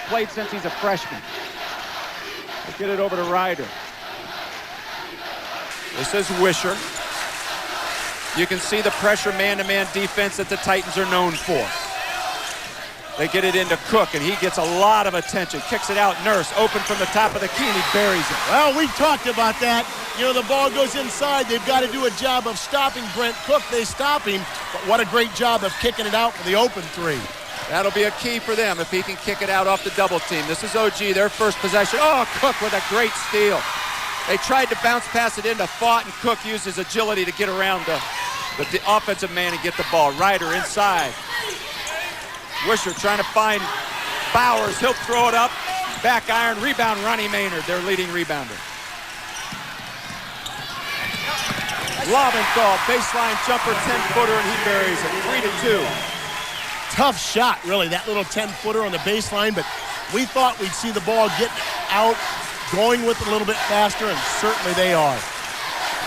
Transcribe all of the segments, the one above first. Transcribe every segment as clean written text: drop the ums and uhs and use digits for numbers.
played since he's a freshman. They get it over to Ryder. This is Wisher. You can see the pressure man-to-man defense that the Titans are known for. They get it into Cook, and he gets a lot of attention. Kicks it out. Nurse open from the top of the key, and he buries it. Well, we talked about that. You know, the ball goes inside. They've got to do a job of stopping Brent Cook. They stop him, but what a great job of kicking it out for the open three. That'll be a key for them if he can kick it out off the double team. This is OG, their first possession. Oh, Cook with a great steal. They tried to bounce pass it into Fott, and Cook used his agility to get around the offensive man and get the ball. Ryder inside. Wisher trying to find Bowers. He'll throw it up. Back iron. Rebound, Ronnie Maynard, their leading rebounder. Lobenthal, baseline jumper, 10-footer, and he buries it. 3-2. Tough shot, really, that little 10-footer on the baseline, but we thought we'd see the ball get out, going with it a little bit faster, and certainly they are.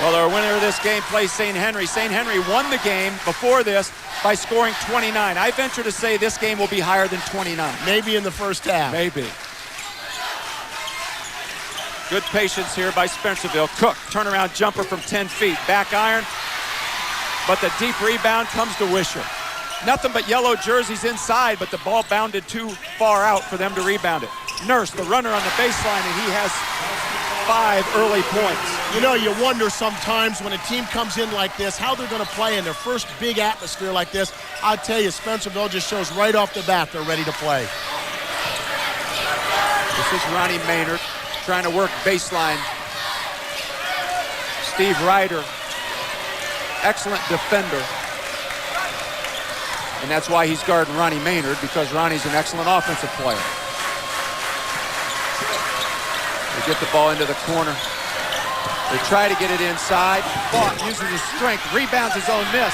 Well, our winner of this game plays St. Henry. St. Henry won the game before this by scoring 29. I venture to say this game will be higher than 29. Maybe in the first half. Maybe. Good patience here by Spencerville. Cook, turnaround jumper from 10 feet. Back iron, but the deep rebound comes to Wisher. Nothing but yellow jerseys inside, but the ball bounded too far out for them to rebound it. Nurse, the runner on the baseline, and he has 5 early points. You know, you wonder sometimes when a team comes in like this, how they're going to play in their first big atmosphere like this. I'll tell you, Spencerville just shows right off the bat they're ready to play. This is Ronnie Maynard trying to work baseline. Steve Ryder, excellent defender. And that's why he's guarding Ronnie Maynard, because Ronnie's an excellent offensive player. They get the ball into the corner. They try to get it inside. Fott uses his strength, rebounds his own miss.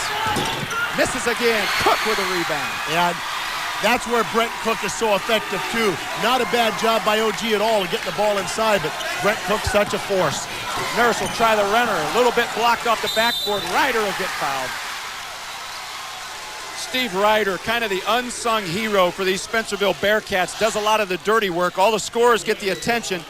Misses again. Cook with a rebound. Yeah, that's where Brent Cook is so effective too. Not a bad job by OG at all of getting the ball inside, but Brent Cook's such a force. Nurse will try the runner. A little bit blocked off the backboard. Ryder will get fouled. Steve Ryder, kind of the unsung hero for these Spencerville Bearcats, does a lot of the dirty work. All the scorers get the attention.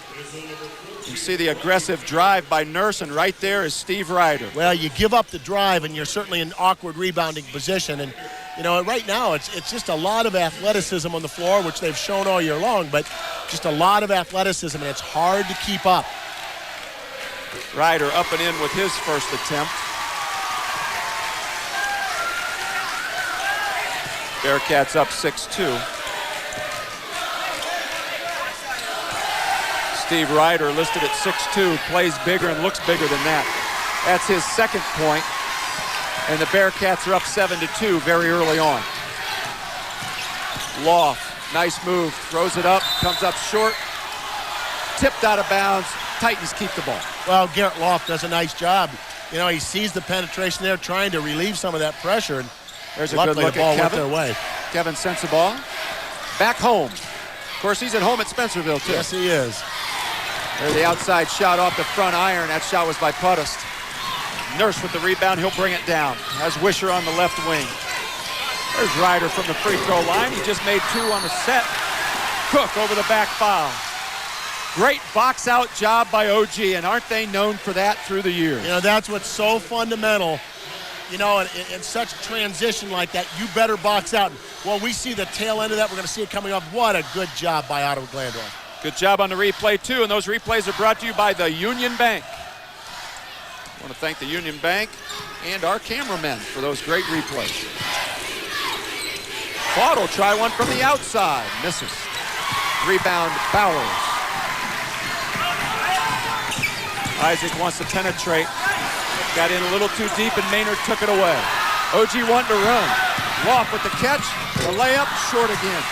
You see the aggressive drive by Nurse, and right there is Steve Ryder. Well, you give up the drive, and you're certainly in an awkward rebounding position. And, you know, right now it's just a lot of athleticism on the floor, which they've shown all year long, but just a lot of athleticism, and it's hard to keep up. Ryder up and in with his first attempt. Bearcats up 6-2. Steve Ryder listed at 6'2", plays bigger and looks bigger than that. That's his second point, and the Bearcats are up 7-2 very early on. Loft, nice move, throws it up, comes up short, tipped out of bounds. Titans keep the ball. Well, Garrett Loft does a nice job. You know, he sees the penetration there, trying to relieve some of that pressure, and there's a luckily good look the ball at went Kevin. their way. Kevin sends the ball back home. Of course, he's at home at Spencerville, too. Yes, he is. There's the outside shot off the front iron. That shot was by Puttist. Nurse with the rebound. He'll bring it down. Has Wisher on the left wing. There's Ryder from the free throw line. He just made 2 on the set. Cook over the back foul. Great box out job by OG, and aren't they known for that through the years? You know, that's what's so fundamental. You know, in such transition like that, you better box out. Well, we see the tail end of that. We're going to see it coming up. What a good job by Ottawa-Glandorf. Good job on the replay, too, and those replays are brought to you by the Union Bank. I want to thank the Union Bank and our cameramen for those great replays. Fott will try one from the outside. Misses. Rebound, Bowers. Isaac wants to penetrate. Got in a little too deep, and Maynard took it away. OG wanting to run. Loft with the catch. The layup, short again.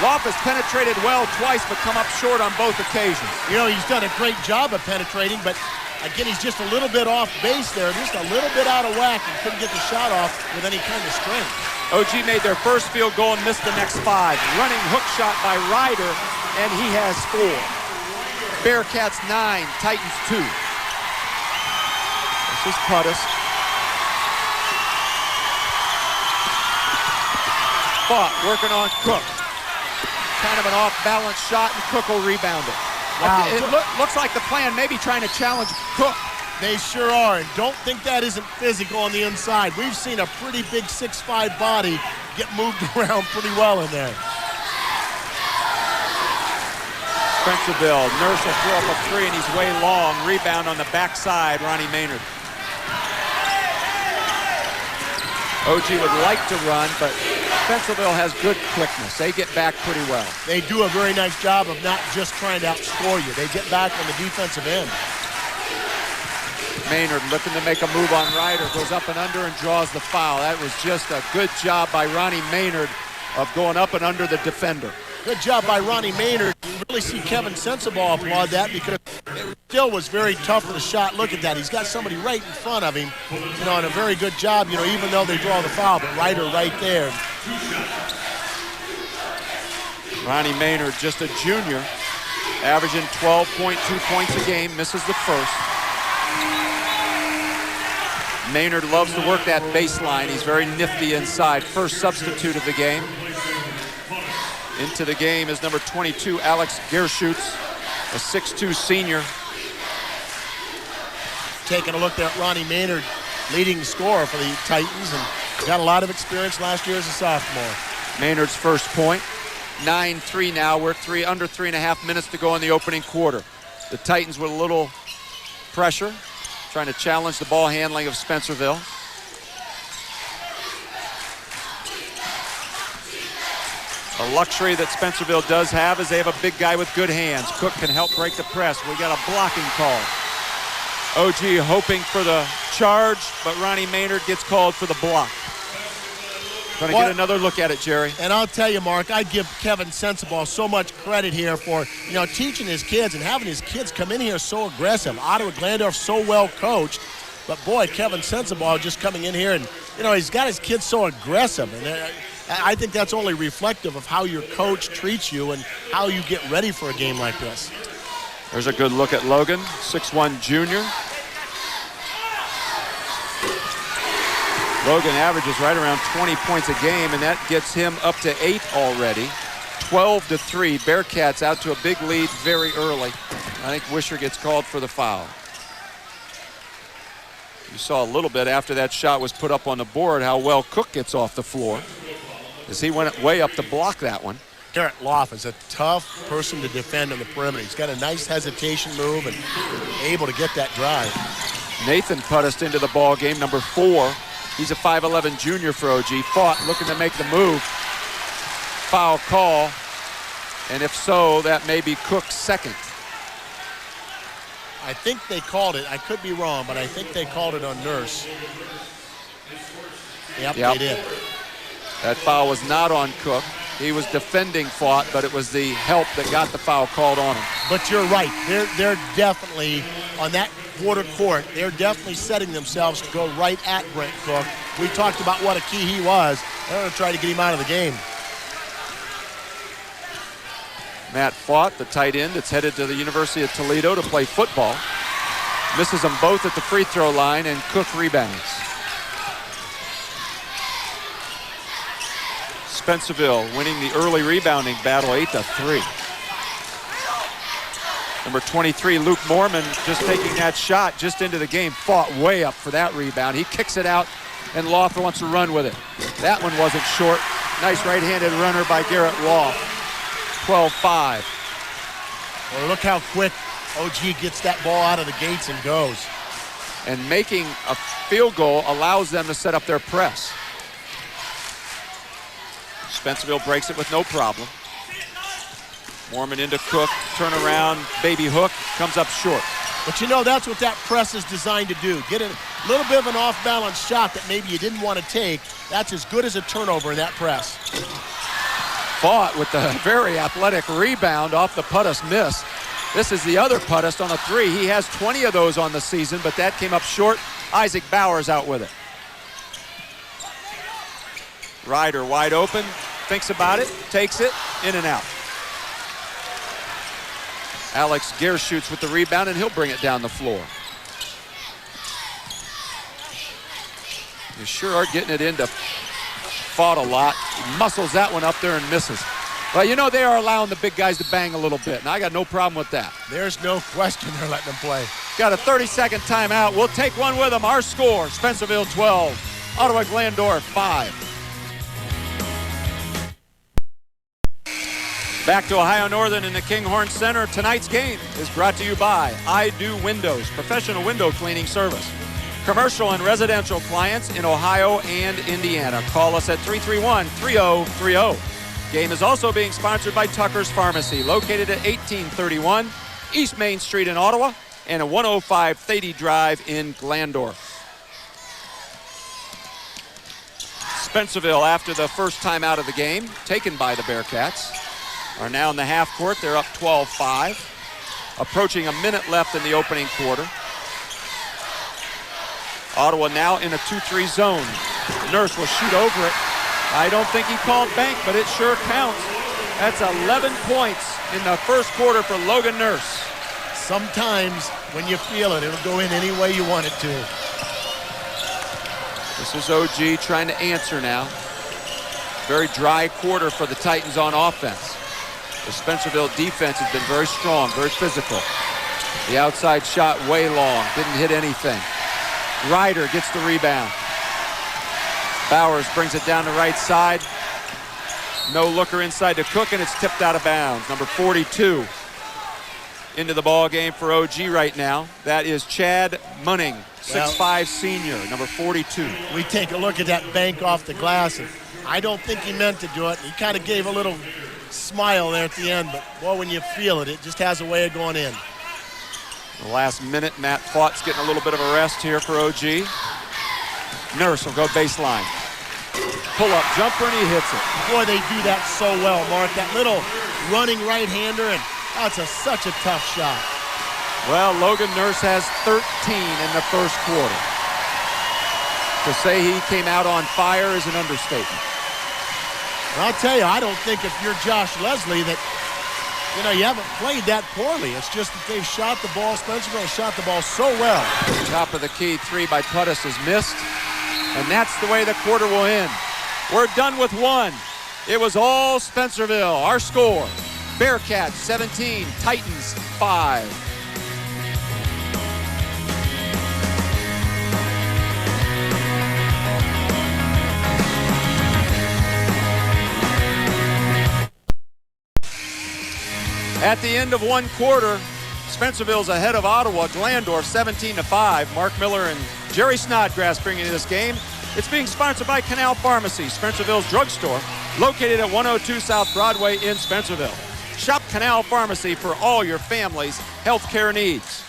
Loft has penetrated well twice, but come up short on both occasions. You know, he's done a great job of penetrating, but again, he's just a little bit off base there, just a little bit out of whack, and couldn't get the shot off with any kind of strength. OG made their first field goal and missed the next 5. Running hook shot by Ryder, and he has 4. Bearcats 9, Titans 2. This is Puttist. Fott working on Cook. kind of an off-balance shot, and Cook will rebound it. Wow. It looks like the plan, maybe trying to challenge Cook. They sure are, and don't think that isn't physical on the inside. We've seen a pretty big 6'5" body get moved around pretty well in there. Spencerville, Nurse will throw up a three, and he's way long. Rebound on the backside, Ronnie Maynard. OG would like to run, but Spencerville has good quickness. They get back pretty well. They do a very nice job of not just trying to outscore you. They get back on the defensive end. Maynard looking to make a move on Ryder, goes up and under and draws the foul. That was just a good job by Ronnie Maynard of going up and under the defender. Good job by Ronnie Maynard. You really see Kevin Sensabaugh applaud that because it still was very tough for the shot. Look at that. He's got somebody right in front of him, you know, and a very good job, you know, even though they draw the foul, but Ryder right there. Ronnie Maynard, just a junior, averaging 12.2 points a game, misses the first. Maynard loves to work that baseline. He's very nifty inside. First substitute of the game. Into the game is number 22, Alex Gerschutz, a 6'2" senior. Taking a look at Ronnie Maynard, leading scorer for the Titans, and got a lot of experience last year as a sophomore. Maynard's first point. 9-3 now. We're under 3.5 minutes to go in the opening quarter. The Titans with a little pressure, trying to challenge the ball handling of Spencerville. The luxury that Spencerville does have is they have a big guy with good hands. Cook can help break the press. We got a blocking call. OG hoping for the charge, but Ronnie Maynard gets called for the block. Going to get another look at it, Jerry. And I'll tell you, Mark, I give Kevin Sensabaugh so much credit here for, you know, teaching his kids and having his kids come in here so aggressive. Ottawa-Glandorf so well coached, but boy, Kevin Sensabaugh just coming in here and, you know, he's got his kids so aggressive. And I think that's only reflective of how your coach treats you and how you get ready for a game like this. There's a good look at Logan, 6'1" junior. Logan averages right around 20 points a game, and that gets him up to 8 already. 12-3. Bearcats out to a big lead very early. I think Wisher gets called for the foul. You saw a little bit after that shot was put up on the board how well Cook gets off the floor, as he went way up to block that one. Garrett Loff is a tough person to defend on the perimeter. He's got a nice hesitation move and able to get that drive. Nathan Puttist into the ball game, number 4. He's a 5'11" junior for OG. Fought looking to make the move. Foul call. And if so, that may be Cook's second. I think they called it. I could be wrong, but I think they called it on Nurse. Yep. They did. That foul was not on Cook. He was defending Fought, but it was the help that got the foul called on him. But you're right. They're definitely on that quarter court. They're definitely setting themselves to go right at Brent Cook. We talked about what a key he was. They're going to try to get him out of the game. Matt Fought, the tight end, that's headed to the University of Toledo to play football. Misses them both at the free throw line, and Cook rebounds. Spencerville winning the early rebounding battle 8-3. Number 23, Luke Mormon, just taking that shot just into the game. Fought way up for that rebound. He kicks it out, and Loff wants to run with it. That one wasn't short. Nice right-handed runner by Garrett Loff. 12-5. Well, look how quick OG gets that ball out of the gates and goes. And making a field goal allows them to set up their press. Spencerville breaks it with no problem. Mormon into Cook, turn around, baby hook, comes up short. But you know, that's what that press is designed to do. Get a little bit of an off-balance shot that maybe you didn't want to take. That's as good as a turnover in that press. Fought with the very athletic rebound off the Puttist miss. This is the other Puttist on a 3. He has 20 of those on the season, but that came up short. Isaac Bowers out with it. Ryder wide open, thinks about it, takes it, in and out. Alex Gerschutz with the rebound, and he'll bring it down the floor. You sure are getting it into Fought a lot. He muscles that one up there and misses. Well, you know they are allowing the big guys to bang a little bit, and I got no problem with that. There's no question they're letting them play. Got a 30-second timeout. We'll take one with them. Our score, Spencerville 12, Ottawa-Glandorf 5. Back to Ohio Northern in the Kinghorn Center. Tonight's game is brought to you by I Do Windows, professional window cleaning service. Commercial and residential clients in Ohio and Indiana. Call us at 331-3030. Game is also being sponsored by Tucker's Pharmacy, located at 1831 East Main Street in Ottawa and at 105 Thady Drive in Glandorf. Spencerville, after the first time out of the game, taken by the Bearcats, are now in the half court. They're up 12-5, approaching a minute left in the opening quarter. Ottawa now in a 2-3 zone. Nurse will shoot over it. I don't think he called bank, but it sure counts. That's 11 points in the first quarter for Logan Nurse. Sometimes when you feel it, it'll go in any way you want it to. This is OG trying to answer now. Very dry quarter for the Titans on offense. The Spencerville defense has been very strong, very physical. The outside shot way long, didn't hit anything. Ryder gets the rebound. Bowers brings it down the right side. No looker inside to Cook, and it's tipped out of bounds. Number 42 into the ball game for OG right now. That is Chad Munning, 6'5" senior, number 42. We take a look at that bank off the glass, and I don't think he meant to do it. He kind of gave a little smile there at the end, but boy, when you feel it, it just has a way of going in. The last minute, Matt Fought's getting a little bit of a rest here for OG. Nurse will go baseline. Pull-up jumper, and he hits it. Boy, they do that so well, Mark. That little running right-hander, and that's such a tough shot. Well, Logan Nurse has 13 in the first quarter. To say he came out on fire is an understatement. And I'll tell you, I don't think if you're Josh Leslie that, you haven't played that poorly. It's just that they've shot the ball. Spencerville shot the ball so well. Top of the key three by Puttis is missed. And that's the way the quarter will end. We're done with one. It was all Spencerville. Our score, Bearcats 17, Titans 5. At the end of one quarter, Spencerville's ahead of Ottawa-Glandorf 17-5. Mark Miller and Jerry Snodgrass bringing you this game. It's being sponsored by Canal Pharmacy, Spencerville's drugstore, located at 102 South Broadway in Spencerville. Shop Canal Pharmacy for all your family's healthcare needs.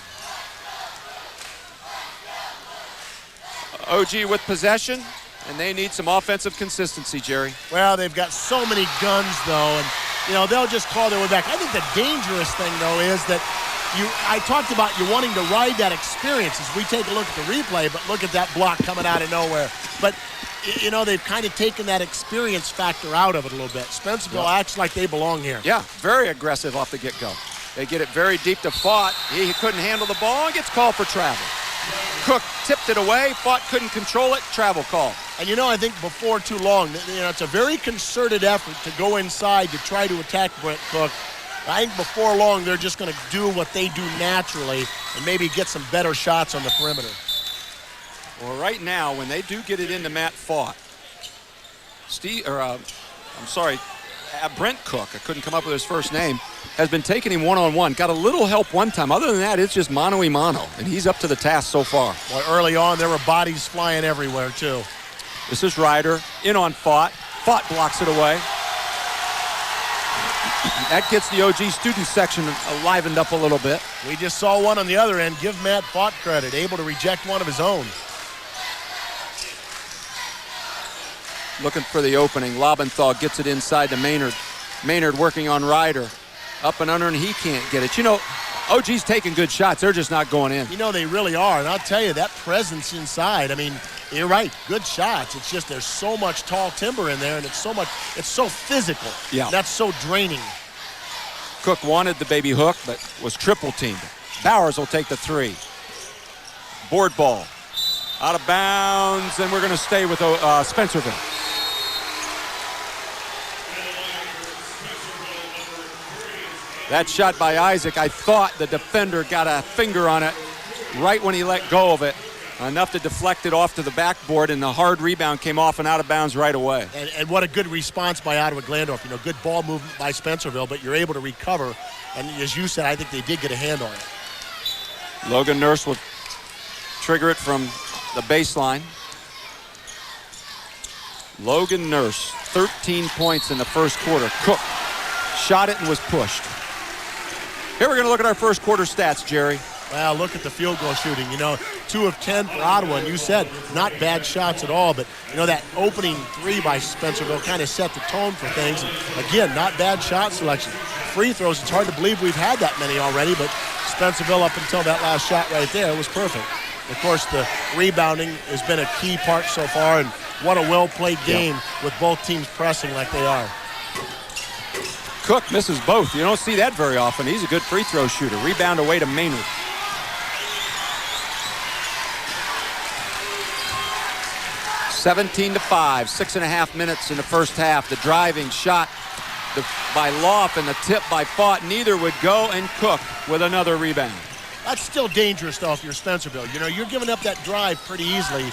OG with possession, and they need some offensive consistency, Jerry. Well, they've got so many guns, though, and they'll just call their way back. I think the dangerous thing, though, is that I talked about you wanting to ride that experience as we take a look at the replay, but look at that block coming out of nowhere. But, they've kind of taken that experience factor out of it a little bit. Spencerville acts like they belong here. Yeah, very aggressive off the get-go. They get it very deep to Fought. He couldn't handle the ball and gets called for travel. Cook tipped it away. Fought couldn't control it. Travel call. And I think before too long, it's a very concerted effort to go inside to try to attack Brent Cook. I think before long, they're just going to do what they do naturally and maybe get some better shots on the perimeter. Well, right now, when they do get it into Matt Fought, Brent Cook, I couldn't come up with his first name, has been taking him one-on-one. Got a little help one time. Other than that, it's just mano-a-mano, and he's up to the task so far. Well, early on, there were bodies flying everywhere, too. This is Ryder, in on Fought. Fought blocks it away. That gets the OG student section livened up a little bit. We just saw one on the other end. Give Matt Fought credit, able to reject one of his own. Looking for the opening. Lobenthal gets it inside to Maynard. Maynard working on Ryder. Up and under, and he can't get it. OG's taking good shots. They're just not going in. They really are. And I'll tell you, that presence inside, you're right, good shots. It's just there's so much tall timber in there, and it's so physical. Yeah. That's so draining. Cook wanted the baby hook, but was triple teamed. Bowers will take the three. Board ball. Out of bounds, and we're going to stay with Spencerville. That shot by Isaac, I thought the defender got a finger on it right when he let go of it, enough to deflect it off to the backboard, and the hard rebound came off and out of bounds right away. And what a good response by Ottawa-Glandorf. You know, good ball movement by Spencerville, but you're able to recover. And as you said, I think they did get a hand on it. Logan Nurse will trigger it from the baseline. Logan Nurse, 13 points in the first quarter. Cook shot it and was pushed. Here we're going to look at our first quarter stats, Jerry. Well, look at the field goal shooting. You know, 2 of 10 for Ottawa, and you said not bad shots at all, but, you know, that opening 3 by Spencerville kind of set the tone for things. And again, not bad shot selection. Free throws, it's hard to believe we've had that many already, but Spencerville up until that last shot right there was perfect. Of course, the rebounding has been a key part so far, and what a well-played game with both teams pressing like they are. Cook misses both. You don't see that very often. He's a good free throw shooter. Rebound away to Maynard. (17-5), 6.5 minutes in the first half. The driving shot by Loff and the tip by Fott. Neither would go, and Cook with another rebound. That's still dangerous, though, if you're Spencerville. You know, you're giving up that drive pretty easily.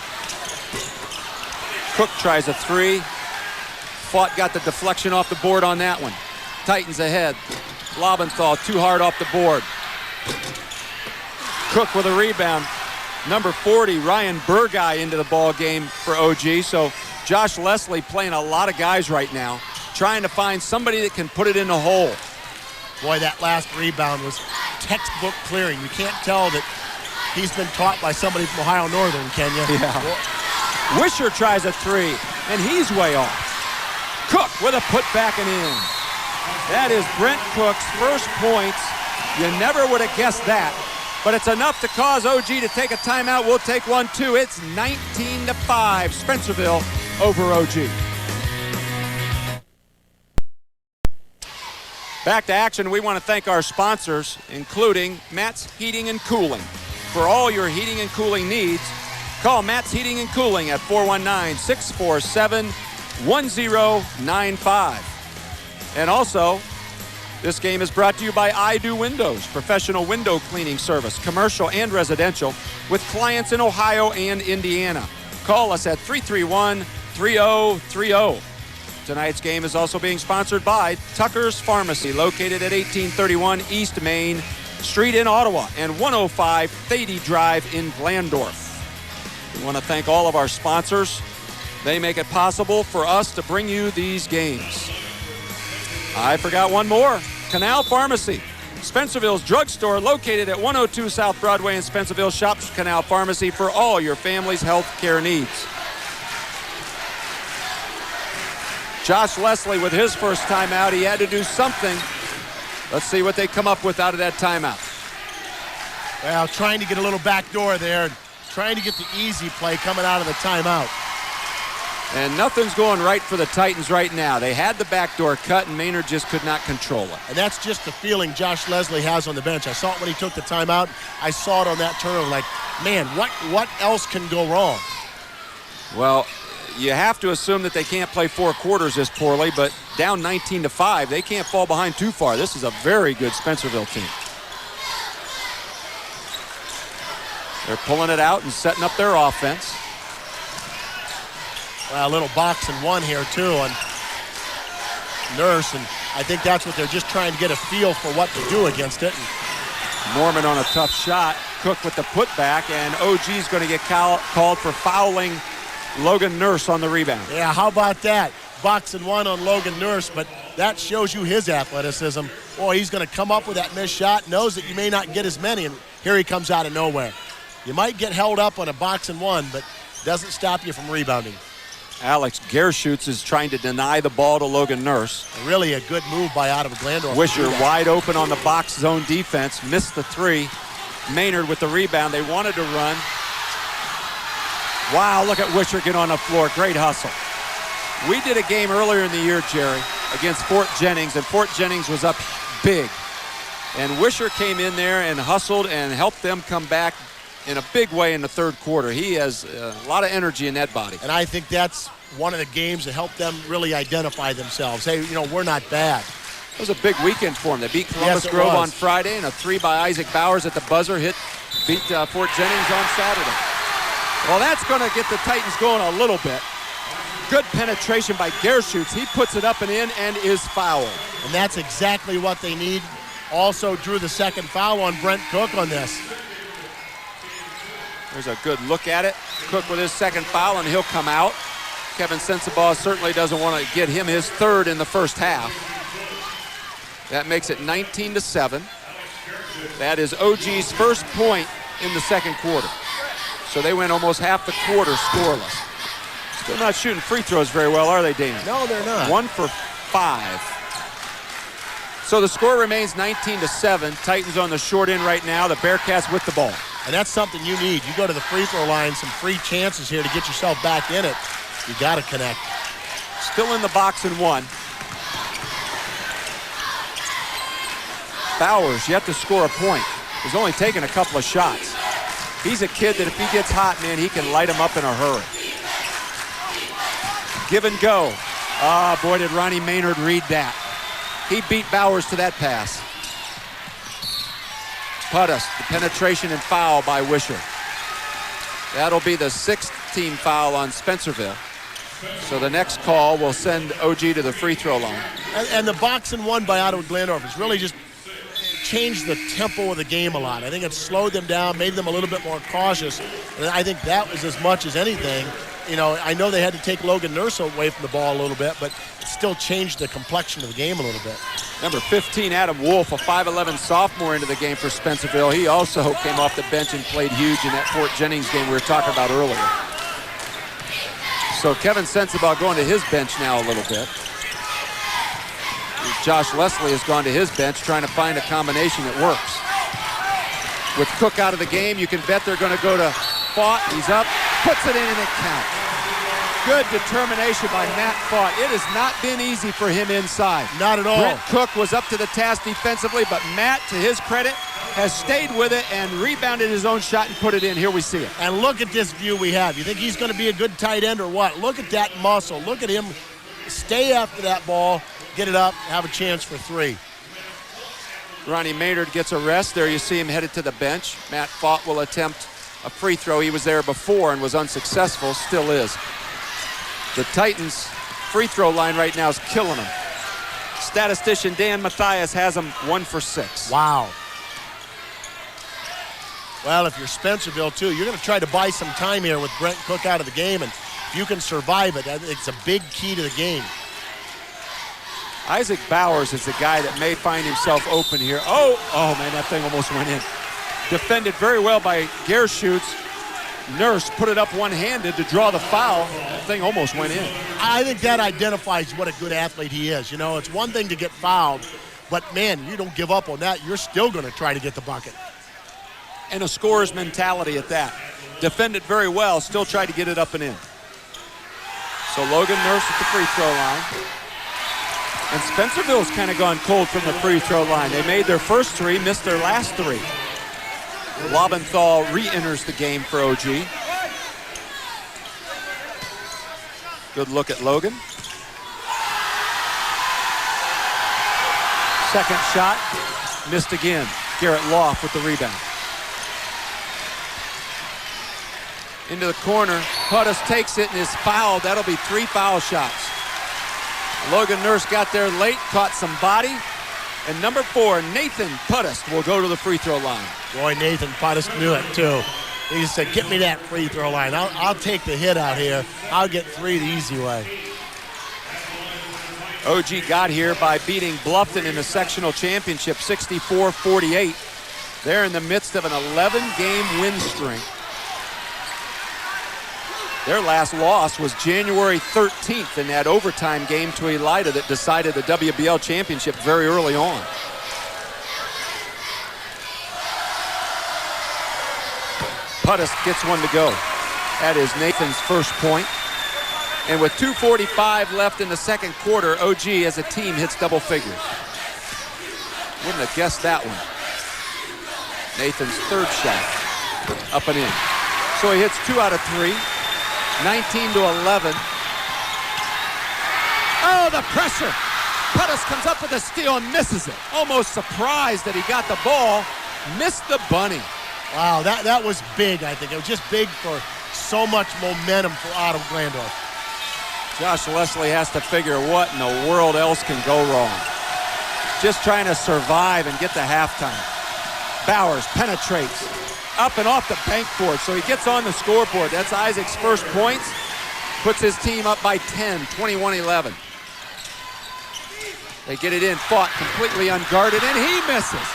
Cook tries a 3. Fott got the deflection off the board on that one. Titans ahead. Lobenthal too hard off the board. Cook with a rebound. Number 40, Ryan Burguy, into the ball game for OG. So Josh Leslie playing a lot of guys right now, trying to find somebody that can put it in the hole. Boy, that last rebound was textbook clearing. You can't tell that he's been taught by somebody from Ohio Northern, can you? Yeah. Wisher tries a 3, and he's way off. Cook with a putback and in. That is Brent Cook's first points. You never would have guessed that, but it's enough to cause OG to take a timeout. We'll take one, too. It's 19-5, Spencerville over OG. Back to action. We want to thank our sponsors, including Matt's Heating and Cooling. For all your heating and cooling needs, call Matt's Heating and Cooling at 419-647-1095. And also, this game is brought to you by I Do Windows, professional window cleaning service, commercial and residential, with clients in Ohio and Indiana. Call us at 331-3030. Tonight's game is also being sponsored by Tucker's Pharmacy, located at 1831 East Main Street in Ottawa and 105 Thady Drive in Glandorf. We want to thank all of our sponsors. They make it possible for us to bring you these games. I forgot one more. Canal Pharmacy, Spencerville's drugstore, located at 102 South Broadway in Spencerville. Shop Canal Pharmacy for all your family's health care needs. Josh Leslie with his first timeout. He had to do something. Let's see what they come up with out of that timeout. Well, trying to get a little back door there, and trying to get the easy play coming out of the timeout. And nothing's going right for the Titans right now. They had the backdoor cut, and Maynard just could not control it. And that's just the feeling Josh Leslie has on the bench. I saw it when he took the timeout. I saw it on that turnover. Like, man, what else can go wrong? Well, you have to assume that they can't play 4 quarters this poorly, but down 19-5, they can't fall behind too far. This is a very good Spencerville team. They're pulling it out and setting up their offense. Well, a little box and one here, too, on Nurse, and I think that's what they're just trying to get a feel for what to do against it. Norman on a tough shot. Cook with the putback, and OG's going to get called for fouling Logan Nurse on the rebound. Yeah, how about that? Box and one on Logan Nurse, but that shows you his athleticism. Boy, he's going to come up with that missed shot, knows that you may not get as many, and here he comes out of nowhere. You might get held up on a box and one, but doesn't stop you from rebounding. Alex Gershutz is trying to deny the ball to Logan Nurse. Really a good move by Ottawa-Glandorf. Wisher wide open on the box zone defense, missed the 3. Maynard with the rebound. They wanted to run. Wow, look at Wisher get on the floor. Great hustle. We did a game earlier in the year, Jerry, against Fort Jennings, and Fort Jennings was up big. And Wisher came in there and hustled and helped them come back in a big way in the third quarter. He has a lot of energy in that body. And I think that's one of the games that helped them really identify themselves. Hey, you know, we're not bad. It was a big weekend for them. They beat Columbus Yes, Grove was. on Friday, and a 3 by Isaac Bowers at the buzzer beat Fort Jennings on Saturday. Well, that's going to get the Titans going a little bit. Good penetration by Gershutz. He puts it up and in and is fouled. And that's exactly what they need. Also drew the second foul on Brent Cook on this. There's a good look at it. Cook with his second foul, and he'll come out. Kevin Sensabaugh certainly doesn't want to get him his third in the first half. That makes it 19-7. That is OG's first point in the second quarter. So they went almost half the quarter scoreless. Still not shooting free throws very well, are they, Dana? No, they're not. 1 for 5. So the score remains 19-7. Titans on the short end right now. The Bearcats with the ball. And that's something you need. You go to the free throw line, some free chances here to get yourself back in it. You got to connect. Still in the box and 1. Bowers yet to score a point. He's only taken a couple of shots. He's a kid that if he gets hot, man, he can light him up in a hurry. Give and go. Ah, boy, did Ronnie Maynard read that. He beat Bowers to that pass. Puttis, the penetration and foul by Wisher. That'll be the 6th team foul on Spencerville. So the next call will send OG to the free throw line. And the box and 1 by Ottawa-Glandorf has really just changed the tempo of the game a lot. I think it slowed them down, made them a little bit more cautious. And I think that was as much as anything. You know, I know they had to take Logan Nurse away from the ball a little bit, but it still changed the complexion of the game a little bit. Number 15, Adam Wolf, a 5'11 sophomore into the game for Spencerville. He also came off the bench and played huge in that Fort Jennings game we were talking about earlier. So Kevin Sensabaugh going to his bench now a little bit. Josh Leslie has gone to his bench trying to find a combination that works. With Cook out of the game, you can bet they're going to go to Fott. He's up, puts it in, and it counts. Good determination by Matt Fott. It has not been easy for him inside. Not at all. Brent Cook was up to the task defensively, but Matt, to his credit, has stayed with it and rebounded his own shot and put it in. Here we see it. And look at this view we have. You think he's going to be a good tight end or what? Look at that muscle. Look at him stay after that ball, get it up, have a chance for 3. Ronnie Maynard gets a rest. There you see him headed to the bench. Matt Fott will attempt a free throw. He was there before and was unsuccessful, still is. The Titans free throw line right now is killing them. Statistician Dan Mathias has them 1 for 6. Wow. Well, if you're Spencerville, too, you're going to try to buy some time here with Brent Cook out of the game, and if you can survive it, it's a big key to the game. Isaac Bowers is the guy that may find himself open here. Oh, man, that thing almost went in. Defended very well by Gershutz. Nurse put it up one-handed to draw the foul. That thing almost went in. I think that identifies what a good athlete he is. You know, it's one thing to get fouled, but, man, you don't give up on that. You're still going to try to get the bucket. And a scorer's mentality at that. Defended very well, still tried to get it up and in. So Logan Nurse at the free throw line. And Spencerville's kind of gone cold from the free throw line. They made their first 3, missed their last 3. Lobenthal re-enters the game for OG. Good look at Logan. Second shot, missed again. Garrett Loft with the rebound. Into the corner, Puttis takes it and is fouled. That'll be 3 foul shots. Logan Nurse got there late, caught some body. And number 4, Nathan Puttis will go to the free throw line. Boy, Nathan Puttis knew it, too. He said, get me that free throw line. I'll take the hit out here. I'll get 3 the easy way. OG got here by beating Bluffton in the sectional championship, 64-48. They're in the midst of an 11-game win streak. Their last loss was January 13th in that overtime game to Elida that decided the WBL championship very early on. Puttis gets one to go. That is Nathan's first point. And with 2:45 left in the second quarter, OG as a team hits double figures. Wouldn't have guessed that one. Nathan's third shot, up and in. So he hits 2 out of 3. 19-11. Oh, the pressure. Pettis comes up with a steal and misses it. Almost surprised that he got the ball. Missed the bunny. Wow, that was big, I think. It was just big for so much momentum for Ottawa-Glandorf. Josh Leslie has to figure what in the world else can go wrong. Just trying to survive and get to halftime. Bowers penetrates up and off the bankboard, so he gets on the scoreboard. That's Isaac's first points. Puts his team up by 10, 21-11. They get it in, fought completely unguarded, and he misses.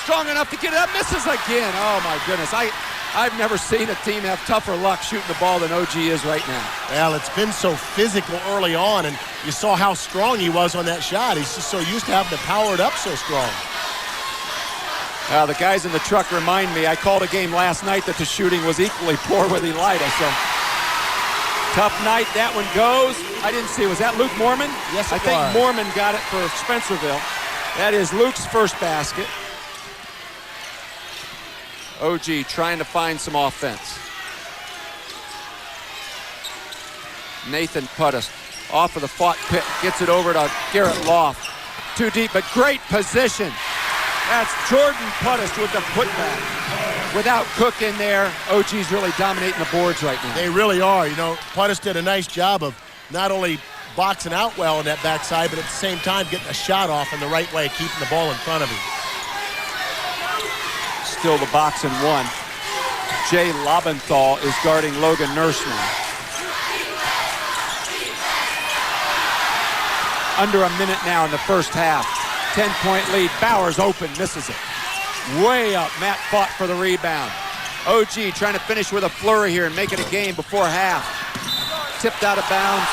Strong enough to get it up, misses again. Oh my goodness, I've never seen a team have tougher luck shooting the ball than OG is right now. Well, it's been so physical early on, and you saw how strong he was on that shot. He's just so used to having to power it up so strong. The guys in the truck remind me, I called a game last night that the shooting was equally poor with Elida, so tough night, that one goes. I didn't see, was that Luke Mormon? Yes, it I think was. Mormon got it for Spencerville. That is Luke's first basket. OG trying to find some offense. Nathan Pettis off of the fought pit, gets it over to Garrett Loft. Too deep, but great position. That's Jordan Pettis with the putback. Without Cook in there, OG's really dominating the boards right now. They really are. You know, Pettis did a nice job of not only boxing out well on that backside, but at the same time getting a shot off in the right way, keeping the ball in front of him. Still the box and one. Jay Lobenthal is guarding Logan Nurse now. Under a minute now in the first half. 10-point lead. Bowers open, misses it. Way up. Matt fought for the rebound. OG trying to finish with a flurry here and make it a game before half. Tipped out of bounds.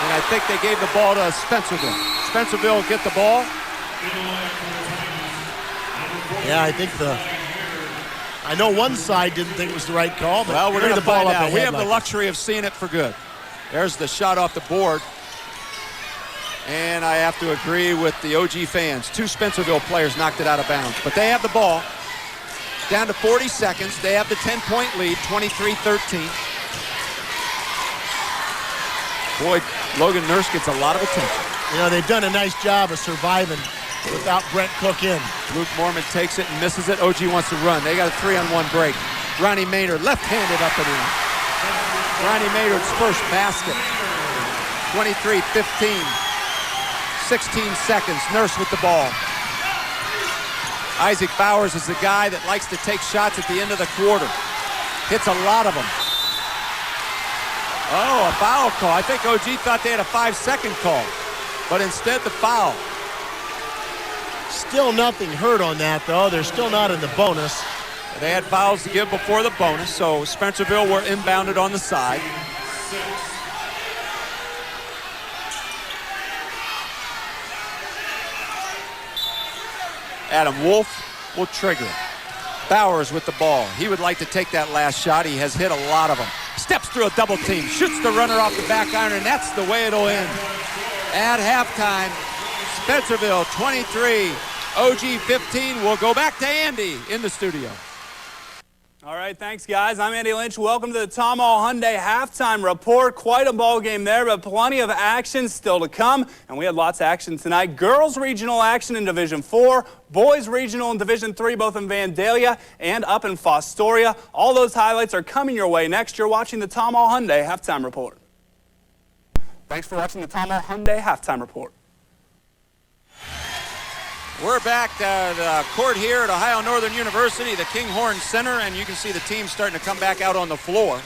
And I think they gave the ball to Spencerville. Spencerville get the ball. Yeah, I know one side didn't think it was the right call, but well, we're going to find out. We have like the luxury of seeing it for good. There's the shot off the board. And I have to agree with the OG fans. Two Spencerville players knocked it out of bounds. But they have the ball. Down to 40 seconds. They have the 10-point lead, 23-13. Boy, Logan Nurse gets a lot of attention. You know, they've done a nice job of surviving without Brent Cook in. Luke Mormon takes it and misses it. OG wants to run. They got a 3-on-1 break. Ronnie Maynard left-handed up and in. Ronnie Maynard's first basket. 23-15. 16 seconds. Nurse with the ball. Isaac Bowers is the guy that likes to take shots at the end of the quarter. Hits a lot of them. Oh, a foul call. I think OG thought they had a 5-second call, but instead the foul. Still nothing hurt on that, though. They're still not in the bonus. They had fouls to give before the bonus, so Spencerville were inbounded on the side. Adam Wolf will trigger it. Bowers with the ball. He would like to take that last shot. He has hit a lot of them. Steps through a double team, shoots the runner off the back iron, and that's the way it'll end. At halftime, Spencerville 23, OG 15. We'll go back to Andy in the studio. All right, thanks, guys. I'm Andy Lynch. Welcome to the Tom Hall Hyundai halftime report. Quite a ball game there, but plenty of action still to come. And we had lots of action tonight. Girls regional action in Division 4, boys regional in Division 3, both in Vandalia and up in Fostoria. All those highlights are coming your way next. You're watching the Tom Hall Hyundai halftime report. Thanks for watching the Tom Hall Hyundai halftime report. We're back to the court here at Ohio Northern University, the Kinghorn Center, and you can see the team starting to come back out on the floor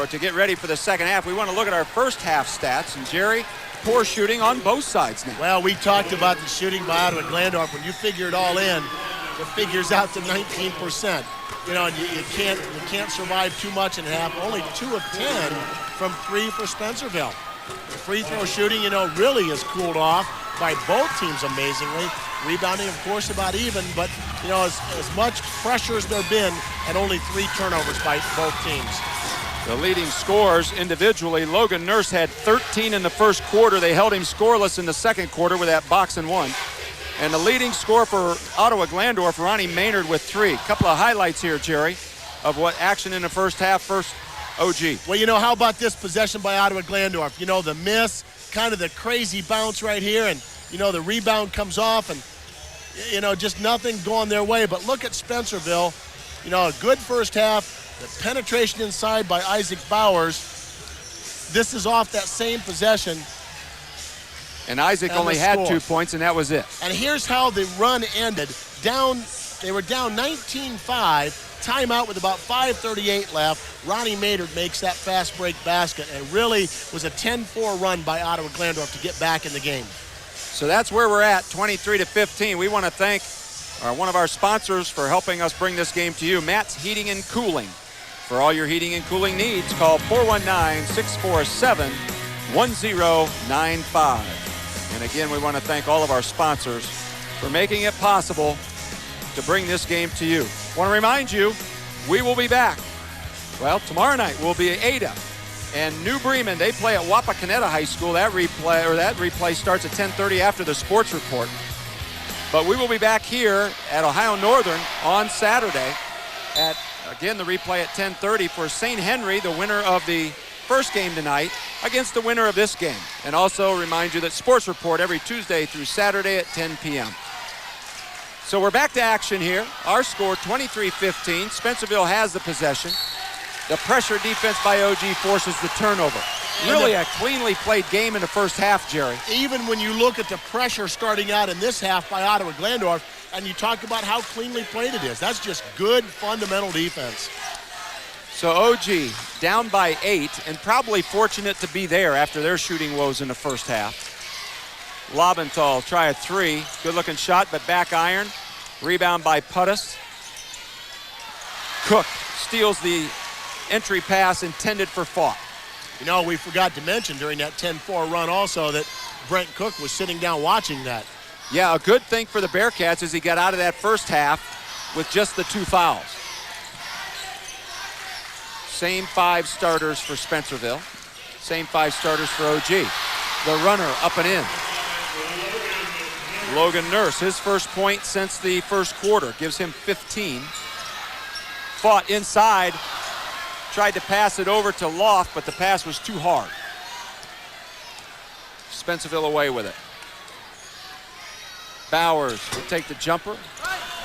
to get ready for the second half. We want to look at our first half stats, and Jerry, poor shooting on both sides now. Well, we talked about the shooting by Ottawa-Glandorf. When you figure it all in, it figures out to 19%. You know, and you can't survive too much in half. Only 2 of 10 from 3 for Spencerville. The free throw shooting, you know, really has cooled off by both teams amazingly. Rebounding, of course, about even, but, you know, as much pressure as there been, and only 3 turnovers by both teams. The leading scorers individually, Logan Nurse had 13 in the first quarter. They held him scoreless in the second quarter with that box and one. And the leading scorer for Ottawa-Glandorf, Ronnie Maynard with 3. Couple of highlights here, Jerry, of what action in the first half. First, OG. Well, you know, how about this possession by Ottawa-Glandorf? You know, the miss, kind of the crazy bounce right here, and, you know, the rebound comes off, and, you know, just nothing going their way. But look at Spencerville. You know, a good first half, the penetration inside by Isaac Bowers. This is off that same possession. And Isaac only had 2 points, and that was it. And here's how the run ended. They were down 19-5, timeout with about 5:38 left. Ronnie Maynard makes that fast break basket, and really was a 10-4 run by Ottawa-Glandorf to get back in the game. So that's where we're at, 23-15. We want to thank one of our sponsors for helping us bring this game to you, Matt's Heating and Cooling. For all your heating and cooling needs, call 419-647-1095. And again, we want to thank all of our sponsors for making it possible to bring this game to you. I want to remind you, we will be back. Well, tomorrow night we'll be at Ada and New Bremen. They play at Wapakoneta High School. That replay starts at 10:30 after the sports report. But we will be back here at Ohio Northern on Saturday at, again, the replay at 10:30 for St. Henry, the winner of the first game tonight, against the winner of this game. And also remind you that sports report every Tuesday through Saturday at 10 p.m. So we're back to action here. Our score 23-15. Spencerville has the possession. The pressure defense by OG forces the turnover. Really a cleanly played game in the first half, Jerry. Even when you look at the pressure starting out in this half by Ottawa-Glandorf, and you talk about how cleanly played it is. That's just good fundamental defense. So OG down by 8 and probably fortunate to be there after their shooting woes in the first half. Lobenthal try a 3. Good looking shot, but back iron. Rebound by Puttis. Cook steals the entry pass intended for Fought. You know, we forgot to mention during that 10-4 run also that Brent Cook was sitting down watching that. Yeah, a good thing for the Bearcats is he got out of that first half with just the 2 fouls. Same 5 starters for Spencerville. Same 5 starters for OG. The runner up and in. Logan Nurse, his first point since the first quarter, gives him 15. Fought inside, tried to pass it over to Loft, but the pass was too hard. Spencerville away with it. Bowers will take the jumper.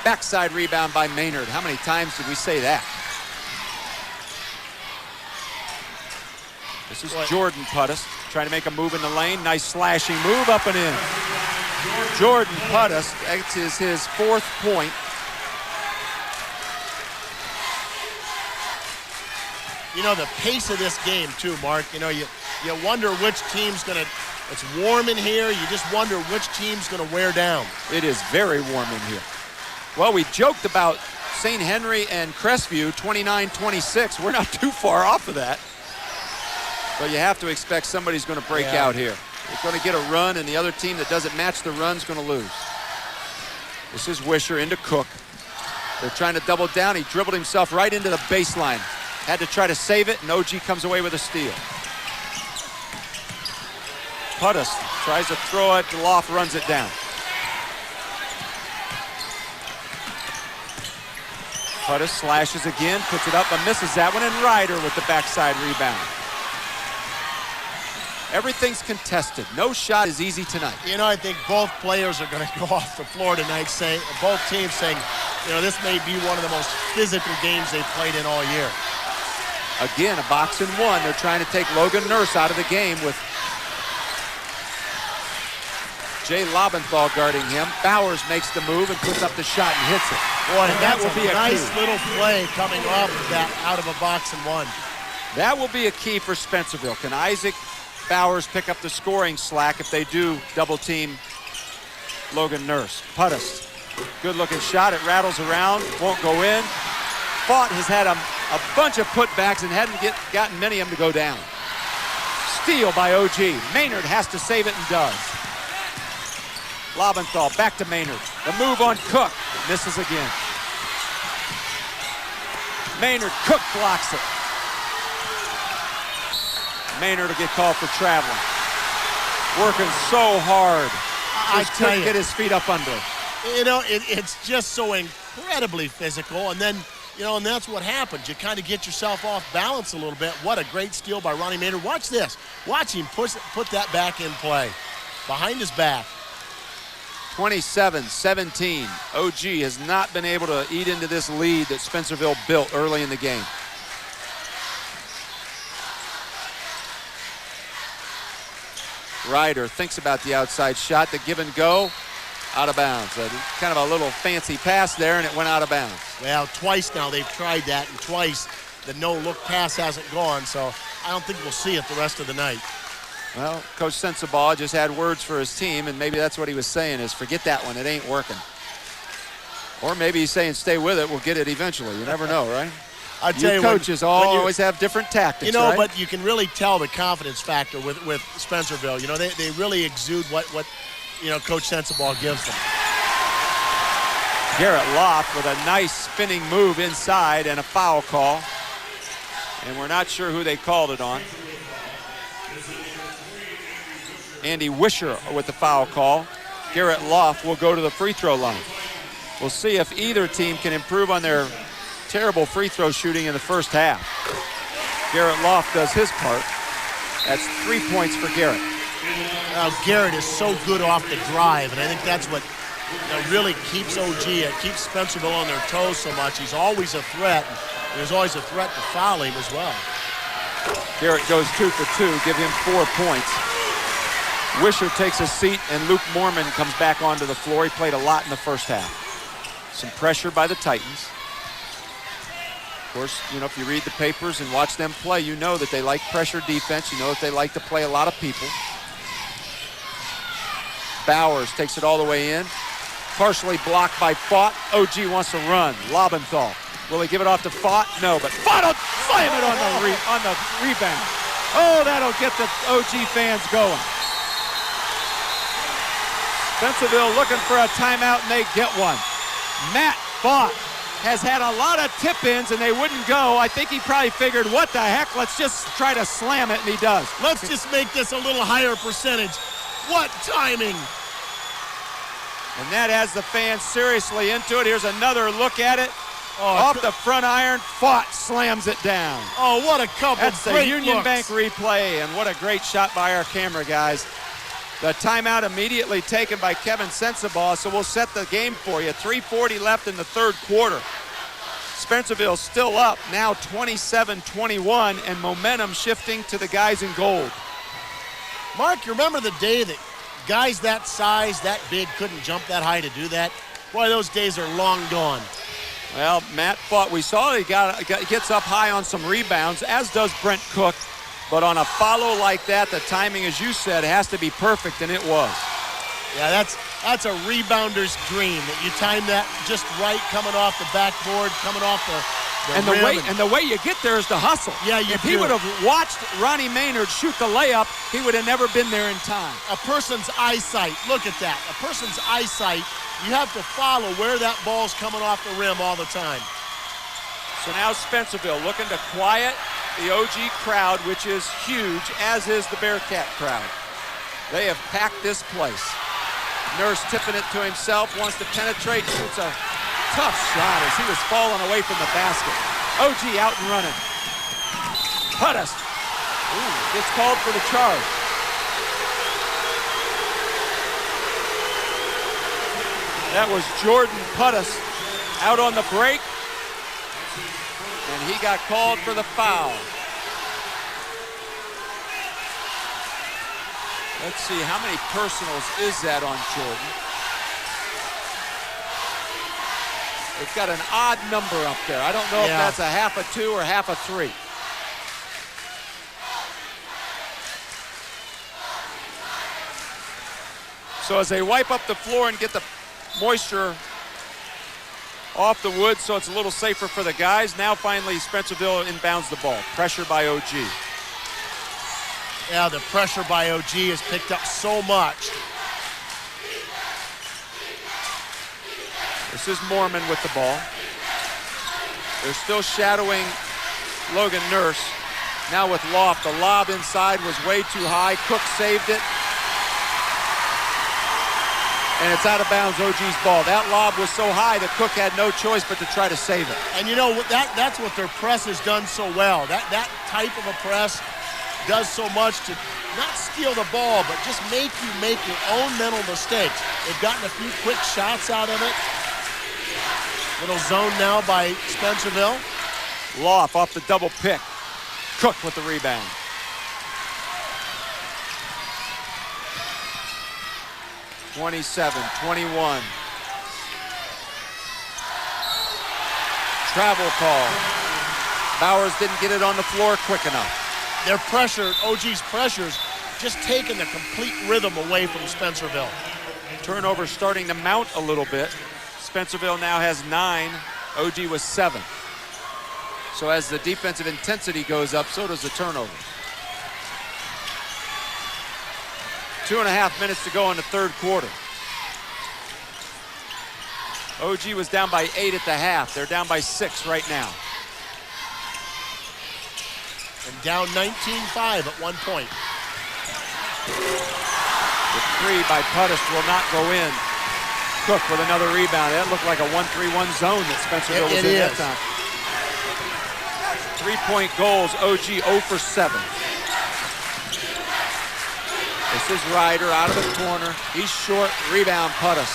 Backside rebound by Maynard. How many times did we say that? This is Jordan Puttis trying to make a move in the lane. Nice slashing move up and in. Jordan Puttis, that is his 4th point. You know, the pace of this game too, Mark, you know, you wonder which team's gonna, it's warm in here, you just wonder which team's gonna wear down. It is very warm in here. Well, we joked about St. Henry and Crestview, 29-26. We're not too far off of that. But you have to expect somebody's gonna break out here. They're gonna get a run, and the other team that doesn't match the run's gonna lose. This is Wisher into Cook. They're trying to double down. He dribbled himself right into the baseline. Had to try to save it, and OG comes away with a steal. Puttis tries to throw it. Loft runs it down. Puttis slashes again, puts it up, but misses that one, and Ryder with the backside rebound. Everything's contested. No shot is easy tonight. You know, I think both players are going to go off the floor tonight, both teams saying, you know, this may be one of the most physical games they've played in all year. Again, a box and 1. They're trying to take Logan Nurse out of the game with Jay Lobenthal guarding him. Bowers makes the move and puts up the shot and hits it. Boy, and that will be a nice little play coming off of that out of a box and 1. That will be a key for Spencerville. Can Isaac Bowers pick up the scoring slack if they do double team Logan Nurse? Puttis, good looking shot. It rattles around, won't go in. Fought has had a bunch of putbacks and hadn't gotten many of them to go down. Steal by OG. Maynard has to save it and does. Lobenthal back to Maynard. The move on Cook. Misses again. Maynard, Cook blocks it. Maynard will get called for traveling. Working so hard. I tell you, get his feet up under. You know, it's just so incredibly physical. And then, You know, and that's what happens. You kind of get yourself off balance a little bit. What a great steal by Ronnie Maynard. Watch this. Watch him put that back in play. Behind his back. 27-17. OG has not been able to eat into this lead that Spencerville built early in the game. Ryder thinks about the outside shot, the give and go, out of bounds. Kind of a little fancy pass there, and it went out of bounds. Well, twice now they've tried that, and twice the no-look pass hasn't gone, so I don't think we'll see it the rest of the night. Well, Coach Sensabaugh just had words for his team, and maybe that's what he was saying is, forget that one, it ain't working. Or maybe he's saying, stay with it, we'll get it eventually. You never know, right? I tell you, coaches always have different tactics, you know, right? But you can really tell the confidence factor with Spencerville. You know, they really exude what you know, Coach Sensabaugh gives them. Garrett Loft with a nice spinning move inside and a foul call. And we're not sure who they called it on. Andy Wisher with the foul call. Garrett Loft will go to the free throw line. We'll see if either team can improve on their terrible free throw shooting in the first half. Garrett Loft does his part. That's 3 points for Garrett. Garrett is so good off the drive, and I think that's what really keeps OG, it keeps Spencerville on their toes so much. He's always a threat. There's always a threat to foul him as well. Garrett goes 2 for 2, give him 4 points. Wisher takes a seat, and Luke Mormon comes back onto the floor. He played a lot in the first half. Some pressure by the Titans. Of course, you know, if you read the papers and watch them play, you know that they like pressure defense. You know that they like to play a lot of people. Bowers takes it all the way in. Partially blocked by Fott. OG wants to run. Lobenthal. Will he give it off to Fott? No, but Fott will slam it on the rebound. Oh, that'll get the OG fans going. Spencerville looking for a timeout, and they get one. Matt Fott has had a lot of tip-ins, and they wouldn't go. I think he probably figured, what the heck, let's just try to slam it, and he does. Let's just make this a little higher percentage. What timing! And that has the fans seriously into it. Here's another look at it. Off the front iron, Fott slams it down. Oh, what a couple That's the Union Bank replay, and what a great shot by our camera guys. The timeout immediately taken by Kevin Sensabaugh, so we'll set the game for you. 3:40 left in the third quarter. Spencerville still up, now 27-21, and momentum shifting to the guys in gold. Mark, you remember the day that guys that size, that big, couldn't jump that high to do that? Boy, those days are long gone. Well, Matt Fott, we saw he gets up high on some rebounds, as does Brent Cook. But on a follow like that, the timing, as you said, has to be perfect, and it was. Yeah, that's a rebounder''s dream, that you time that just right, coming off the backboard, coming off the rim. And the way you get there is to hustle. Yeah, if he would have watched Ronnie Maynard shoot the layup, he would have never been there in time. A person's eyesight, look at that. A person's eyesight, you have to follow where that ball's coming off the rim all the time. So now Spencerville looking to quiet the OG crowd, which is huge, as is the Bearcat crowd. They have packed this place. Nurse tipping it to himself, wants to penetrate, shoots a tough shot as he was falling away from the basket. OG out and running. Puttis gets called for the charge. That was Jordan Puttis out on the break. And he got called for the foul. Let's see, how many personals is that on Jordan? It's got an odd number up there. I don't know if that's a half a 2 or half a 3. So as they wipe up the floor and get the moisture off the wood so it's a little safer for the guys. Now finally Spencerville inbounds the ball. Pressure by OG. Yeah, the pressure by OG has picked up so much. This is Mormon with the ball. They're still shadowing Logan Nurse. Now with Loft, the lob inside was way too high. Cook saved it. and it's out of bounds, OG's ball. That lob was so high that Cook had no choice but to try to save it. And you know, that's what their press has done so well. That type of a press does so much to not steal the ball, but just make you make your own mental mistakes. They've gotten a few quick shots out of it. Little zone now by Spencerville. Loff off the double pick. Cook with the rebound. (27-21). Travel call. Bowers didn't get it on the floor quick enough. Their pressure, OG's pressures, just taking the complete rhythm away from Spencerville. Turnover starting to mount a little bit. Spencerville now has 9. OG was 7. So as the defensive intensity goes up, so does the turnover. 2.5 minutes to go in the third quarter. OG was down by 8 at the half. They're down by 6 right now. And down 19-5 at one point. The three by Puttis will not go in. Cook with another rebound. That looked like a 1-3-1 zone that Spencerville was in that time. 3-point goals, OG 0 for 7. This is Ryder out of the corner. He's short, rebound Puttis.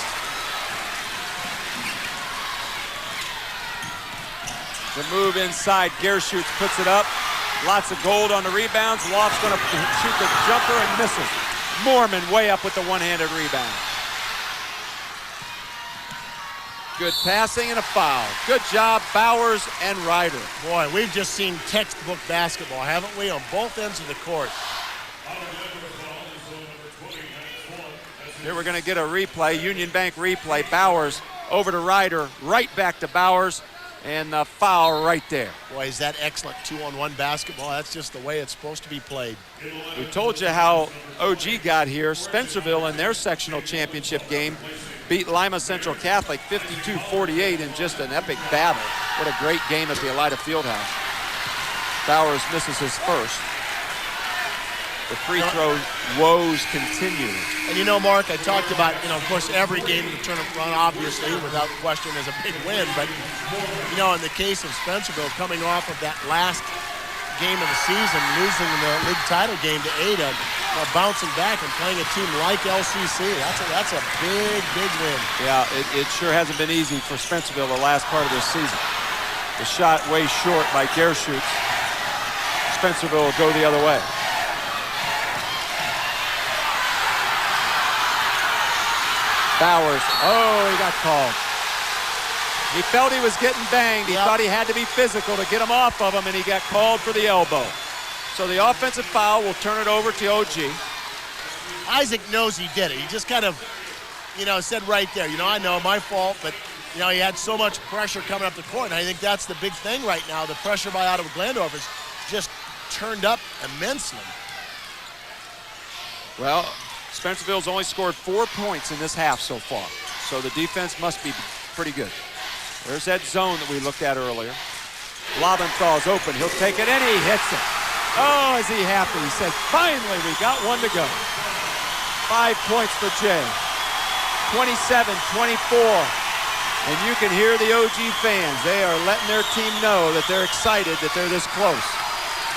The move inside, Gershutz puts it up. Lots of gold on the rebounds. Loft's gonna shoot the jumper and misses. Mormon way up with the one-handed rebound. Good passing and a foul. Good job, Bowers and Ryder. Boy, we've just seen textbook basketball, haven't we, on both ends of the court. Here we're gonna get a replay, Union Bank replay. Bowers over to Ryder, right back to Bowers, and the foul right there. Boy, is that excellent 2-on-1 basketball. That's just the way it's supposed to be played. We told you how OG got here. Spencerville in their sectional championship game beat Lima Central Catholic 52-48 in just an epic battle. What a great game at the Elida Fieldhouse. Bowers misses his first. The free throw woes continue. And you know, Mark, I talked about, of course, every game in the tournament run, obviously, without question, is a big win. But, in the case of Spencerville, coming off of that last game of the season, losing the league title game to Ada, bouncing back and playing a team like LCC, that's a big, big win. Yeah, it sure hasn't been easy for Spencerville the last part of this season. The shot way short by Gershutz. Spencerville will go the other way. Bowers, he got called. He felt he was getting banged. He thought he had to be physical to get him off of him, and he got called for the elbow. So the offensive foul will turn it over to OG. Isaac knows he did it. He just kind of, said right there, I know, my fault, but, he had so much pressure coming up the court, and I think that's the big thing right now. The pressure by Ottawa-Glandorf is just turned up immensely. Well, Spencerville's only scored 4 points in this half so far, so the defense must be pretty good. There's that zone that we looked at earlier. Lobenthal's open. He'll take it, and he hits it. Oh, is he happy? He said, finally, we got one to go. 5 points for Jay. 27-24. And you can hear the OG fans. They are letting their team know that they're excited that they're this close.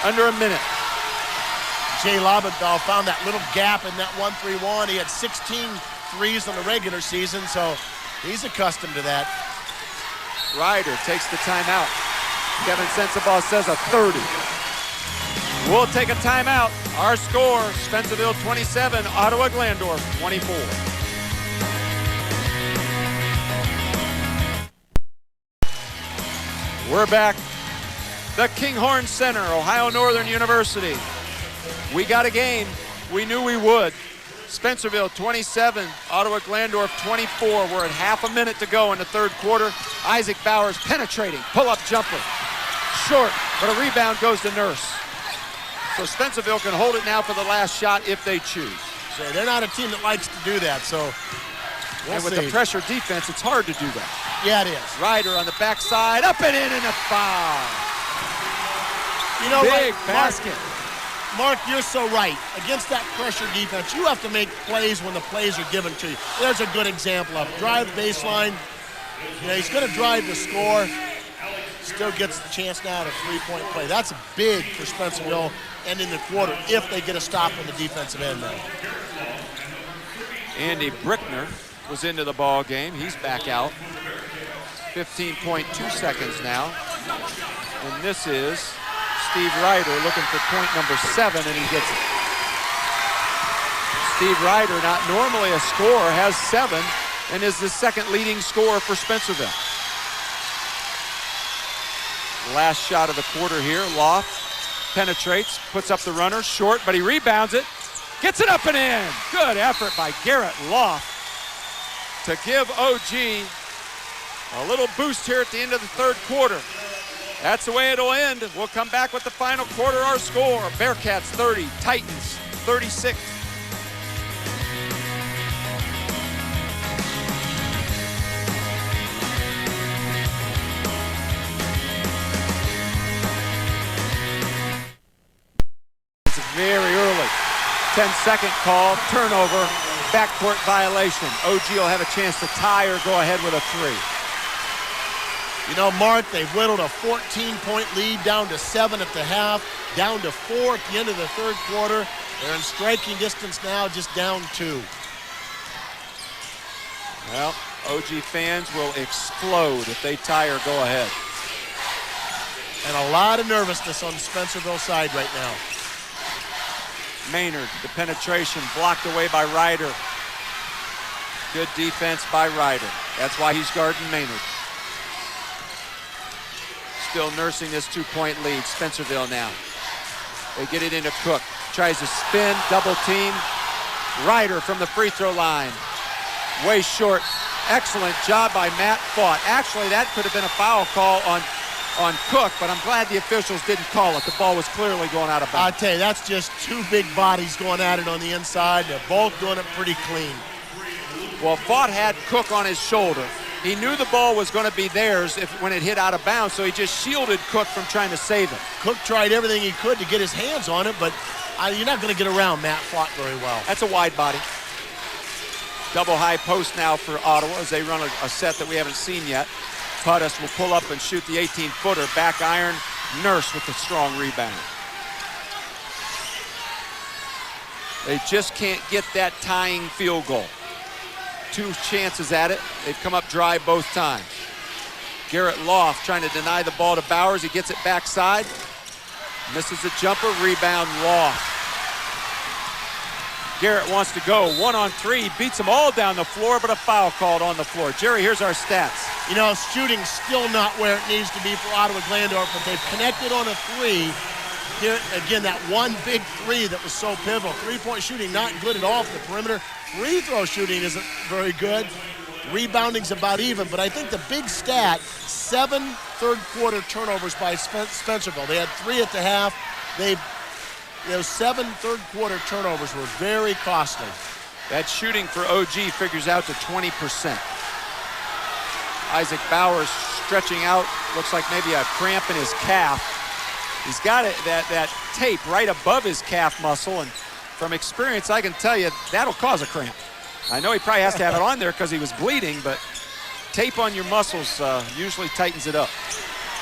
Under a minute. Jay Lobenthal found that little gap in that 1-3-1. He had 16 threes in the regular season, so he's accustomed to that. Ryder takes the timeout. Kevin Sensabaugh says a 30. We'll take a timeout. Our score, Spencerville 27, Ottawa-Glandorf 24. We're back. The Kinghorn Center, Ohio Northern University. We got a game. We knew we would. Spencerville 27, Ottawa-Glandorf 24. We're at half a minute to go in the third quarter. Isaac Bowers penetrating, pull-up jumper. Short, but a rebound goes to Nurse. So Spencerville can hold it now for the last shot if they choose. So they're not a team that likes to do that, so we'll and with see. the pressure defense, it's hard to do that. Yeah, it is. Ryder on the backside, up and in, and a foul. Big basket. Mark, you're so right. Against that pressure defense, you have to make plays when the plays are given to you. There's a good example of drive baseline. You know, he's going to drive the score. Still gets the chance now at a three-point play. That's big for Spencerville ending the quarter if they get a stop on the defensive end now. Andy Brickner was into the ball game. He's back out. 15.2 seconds now. And this is Steve Ryder looking for point number 7, and he gets it. Steve Ryder, not normally a scorer, has 7 and is the second leading scorer for Spencerville. Last shot of the quarter here. Loft penetrates, puts up the runner, short, but he rebounds it. Gets it up and in. Good effort by Garrett Loft to give OG a little boost here at the end of the third quarter. That's the way it'll end. We'll come back with the final quarter. Our score, Bearcats 30, Titans 36. It's very early. 10-second call, turnover, backcourt violation. OG will have a chance to tie or go ahead with a 3. You know, Mark, they've whittled a 14-point lead down to 7 at the half, down to 4 at the end of the third quarter. They're in striking distance now, just down 2. Well, OG fans will explode if they tie or go ahead. And a lot of nervousness on the Spencerville side right now. Maynard, the penetration blocked away by Ryder. Good defense by Ryder. That's why he's guarding Maynard. Still nursing this 2-point lead. Spencerville now. They get it into Cook. Tries to spin, double team. Ryder from the free throw line. Way short. Excellent job by Matt Fought. Actually, that could have been a foul call on Cook, but I'm glad the officials didn't call it. The ball was clearly going out of bounds. I tell you, that's just 2 big bodies going at it on the inside. They're both doing it pretty clean. Well, Fought had Cook on his shoulder. He knew the ball was going to be theirs when it hit out of bounds, so he just shielded Cook from trying to save it. Cook tried everything he could to get his hands on it, but you're not going to get around Matt Fought very well. That's a wide body. Double high post now for Ottawa as they run a set that we haven't seen yet. Puttis will pull up and shoot the 18-footer. Back iron, Nurse with the strong rebound. They just can't get that tying field goal. 2 chances at it. They've come up dry both times. Garrett Loft trying to deny the ball to Bowers. He gets it backside. Misses the jumper. Rebound Loft. Garrett wants to go 1-on-3. Beats them all down the floor, but a foul called on the floor. Jerry, here's our stats. You know, shooting's still not where it needs to be for Ottawa-Glandorf, but they've connected on a 3. Here, again, that one big 3 that was so pivotal. 3-point shooting not good at all from the perimeter. Free throw shooting isn't very good. Rebounding's about even, but I think the big stat, 7 third-quarter turnovers by Spencerville. They had 3 at the half. Those 7 third-quarter turnovers were very costly. That shooting for OG figures out to 20%. Isaac Bowers stretching out, looks like maybe a cramp in his calf. He's got that tape right above his calf muscle, and from experience, I can tell you that'll cause a cramp. I know he probably has to have it on there because he was bleeding, but tape on your muscles usually tightens it up.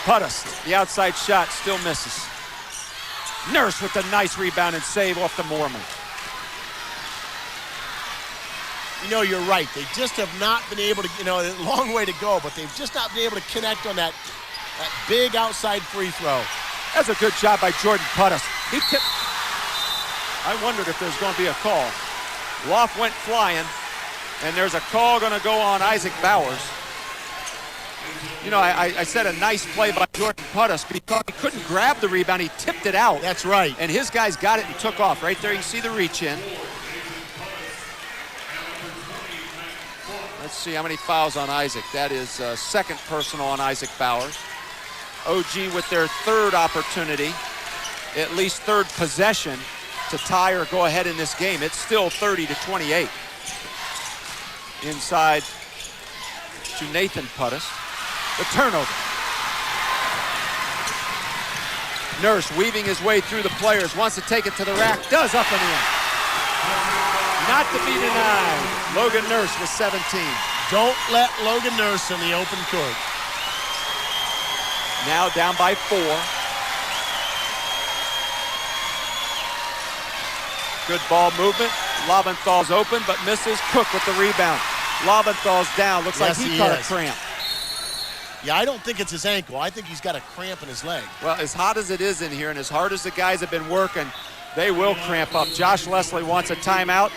Puttis, the outside shot, still misses. Nurse with a nice rebound and save off the Mormon. You know, you're right. They just have not been able to, you know, a long way to go, but they've just not been able to connect on that big outside free throw. That's a good job by Jordan Puttis. He tipped. I wondered if there's going to be a call. Loft went flying, and there's a call going to go on Isaac Bowers. You know, I said a nice play by Jordan Puttis because he couldn't grab the rebound. He tipped it out. That's right. And his guys got it and took off. Right there, you can see the reach in. Let's see how many fouls on Isaac. That is second personal on Isaac Bowers. OG with their 3rd opportunity, at least 3rd possession to tie or go ahead in this game. It's still 30-28. Inside to Nathan Puttis. The turnover. Nurse weaving his way through the players, wants to take it to the rack, does up and in. Not to be denied. Logan Nurse with 17. Don't let Logan Nurse in the open court. Now down by 4. Good ball movement. Loventhal's open, but misses. Cook with the rebound. Loventhal's down. Looks like he caught a cramp. Yeah, I don't think it's his ankle. I think he's got a cramp in his leg. Well, as hot as it is in here and as hard as the guys have been working, they will cramp up. Josh Leslie wants a timeout.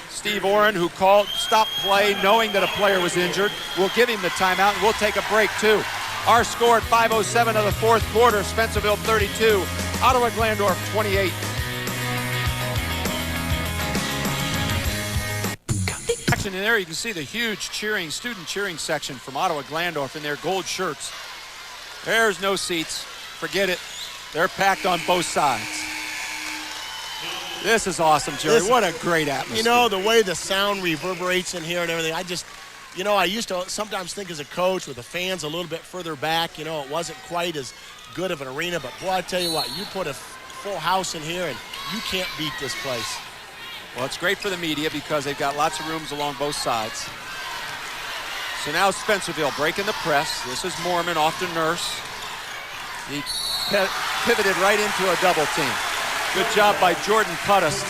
Steve Oren, who called stop play knowing that a player was injured, will give him the timeout, and we'll take a break too. Our score at 5:07 of the fourth quarter, Spencerville 32, Ottawa-Glandorf 28. Action in there, you can see the huge student cheering section from Ottawa-Glandorf in their gold shirts. There's no seats. Forget it. They're packed on both sides. This is awesome, Jerry. What a great atmosphere. You know, the way the sound reverberates in here and everything, I used to sometimes think as a coach with the fans a little bit further back, it wasn't quite as good of an arena, but boy, I tell you what, you put a full house in here and you can't beat this place. Well, it's great for the media because they've got lots of rooms along both sides. So now Spencerville breaking the press. This is Mormon off to Nurse. He pivoted right into a double team. Good job by Jordan Puttist,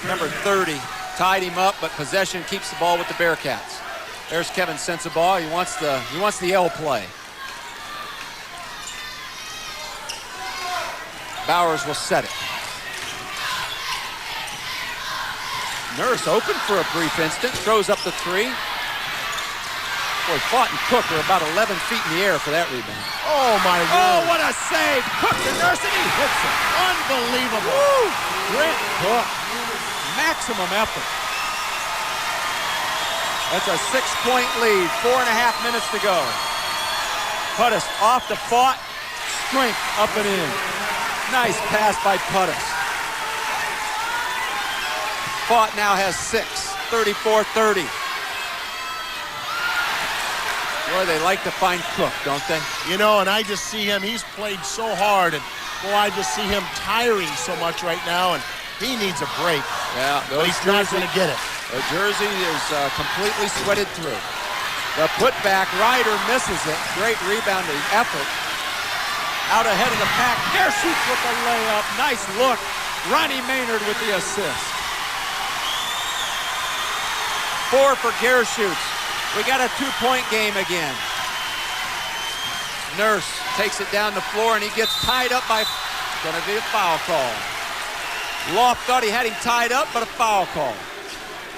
number 30. Tied him up, but possession keeps the ball with the Bearcats. There's Kevin Sensabaugh. He wants the L play. Bowers will set it. Nurse open for a brief instant, throws up the 3. Boy, Fought and Cook are about 11 feet in the air for that rebound. Oh, my word. Oh, what a save. Cook to Nurse, and he hits it. Unbelievable. Woo! Brent Cook. Maximum effort. That's a 6-point lead. 4.5 minutes to go. Puttist off to Fought. Strength up and in. Nice pass by Puttist. Fought now has 6. 34-30. Boy, they like to find Cook, don't they? And I just see him. He's played so hard, and boy, I just see him tiring so much right now, and he needs a break. Yeah, but he's not going to get it. The jersey is completely sweated through. The putback, Ryder misses it. Great rebounding effort. Out ahead of the pack, Gershuts with the layup. Nice look. Ronnie Maynard with the assist. 4 for Gershuts. We got a 2-point game again. Nurse takes it down the floor, and he gets tied up by, going to be a foul call. Loft thought he had him tied up, but a foul call.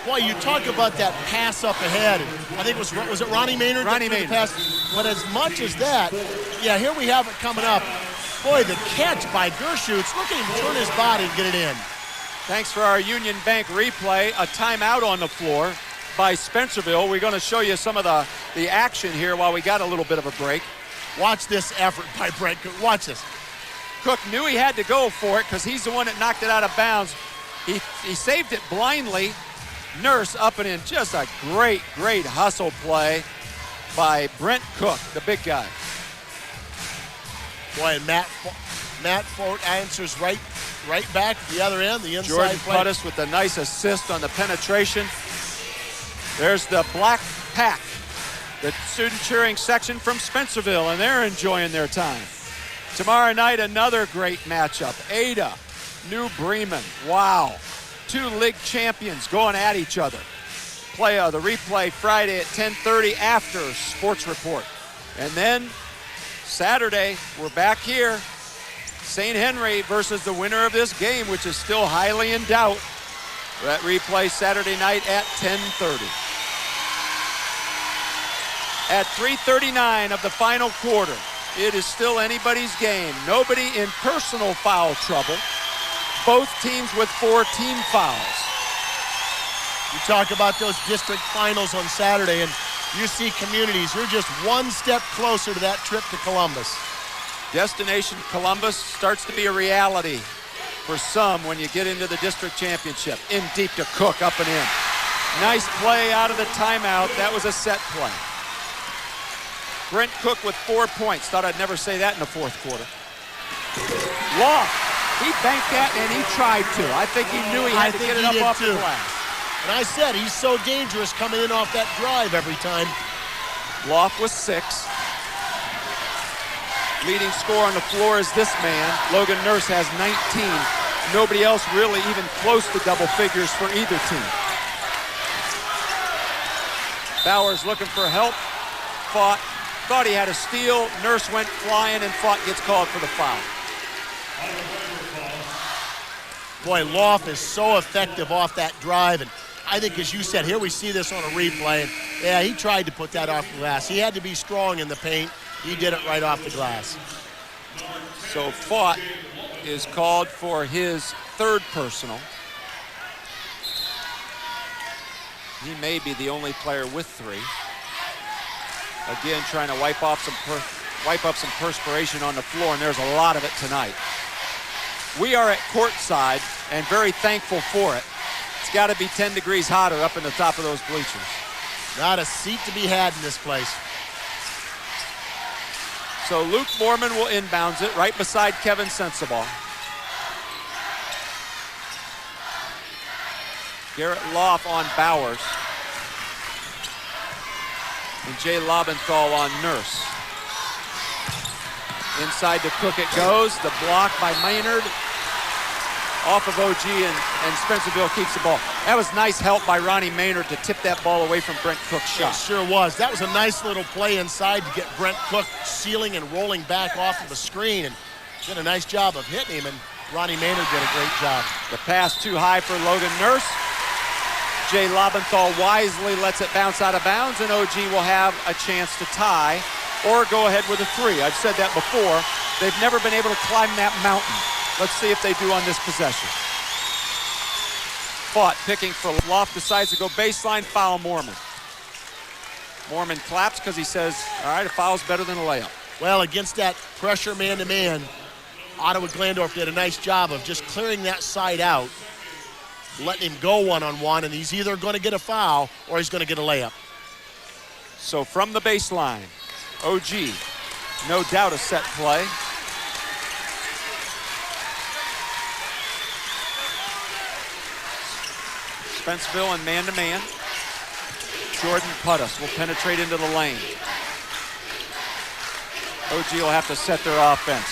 Boy, you talk about that pass up ahead. I think was it Ronnie Maynard? Ronnie Maynard. Pass? But as much as that, yeah, here we have it coming up. Boy, the catch by Gershuts. Look at him turn his body and get it in. Thanks for our Union Bank replay. A timeout on the floor by Spencerville. We're going to show you some of the action here while we got a little bit of a break. Watch this effort by Brent Cook. Watch this. Cook knew he had to go for it because he's the one that knocked it out of bounds. He saved it blindly. Nurse up and in. Just a great hustle play by Brent Cook, the big guy. Boy, and Matt Fort answers right back at the other end, the inside Jordan play. Puttist with a nice assist on the penetration. There's the Black Pack, the student cheering section from Spencerville, and they're enjoying their time. Tomorrow night, another great matchup. Ada, New Bremen. Wow. 2 league champions going at each other. The replay Friday at 10:30 after Sports Report. And then Saturday, we're back here. St. Henry versus the winner of this game, which is still highly in doubt. That replay Saturday night at 10:30. At 3:39 of the final quarter, it is still anybody's game. Nobody in personal foul trouble. Both teams with 4 team fouls. You talk about those district finals on Saturday, and you see communities. You're just one step closer to that trip to Columbus. Destination Columbus starts to be a reality for some when you get into the district championship. In deep to Cook, up and in. Nice play out of the timeout. That was a set play. Brent Cook with 4 points. Thought I'd never say that in the fourth quarter. Loft, he banked that and he tried to. I think he knew he had to get it up off the glass. And I said, he's so dangerous coming in off that drive every time. Loft was 6. Leading scorer on the floor is this man. Logan Nurse has 19. Nobody else really even close to double figures for either team. Bowers looking for help. Thought he had a steal. Nurse went flying and gets called for the foul. Boy, Loft is so effective off that drive. And I think, as you said, here we see this on a replay. And yeah, he tried to put that off the glass. He had to be strong in the paint. He did it right off the glass. So Fought is called for his 3rd personal. He may be the only player with 3. Again, trying to wipe up some perspiration on the floor, and there's a lot of it tonight. We are at courtside and very thankful for it. It's got to be 10 degrees hotter up in the top of those bleachers. Not a seat to be had in this place. So Luke Moorman will inbounds it right beside Kevin Sensabaugh. Garrett Loft on Bowers. And Jay Lobenthal on Nurse. Inside to Cook it goes. The block by Maynard. Off of OG and Spencerville keeps the ball. That was nice help by Ronnie Maynard to tip that ball away from Brent Cook's shot. It sure was. That was a nice little play inside to get Brent Cook sealing and rolling back off of the screen, and did a nice job of hitting him, and Ronnie Maynard did a great job. The pass too high for Logan Nurse. Jay Lobenthal wisely lets it bounce out of bounds, and OG will have a chance to tie or go ahead with a 3. I've said that before. They've never been able to climb that mountain. Let's see if they do on this possession. Fought picking for Loft, decides to go baseline, foul Moorman. Moorman claps because he says, all right, a foul's better than a layup. Well, against that pressure man-to-man, Ottawa-Glandorf did a nice job of just clearing that side out, letting him go one-on-one, and he's either going to get a foul or he's going to get a layup. So from the baseline, OG, no doubt a set play. Spencerville and man-to-man. Jordan Puttis will penetrate into the lane. OG will have to set their offense.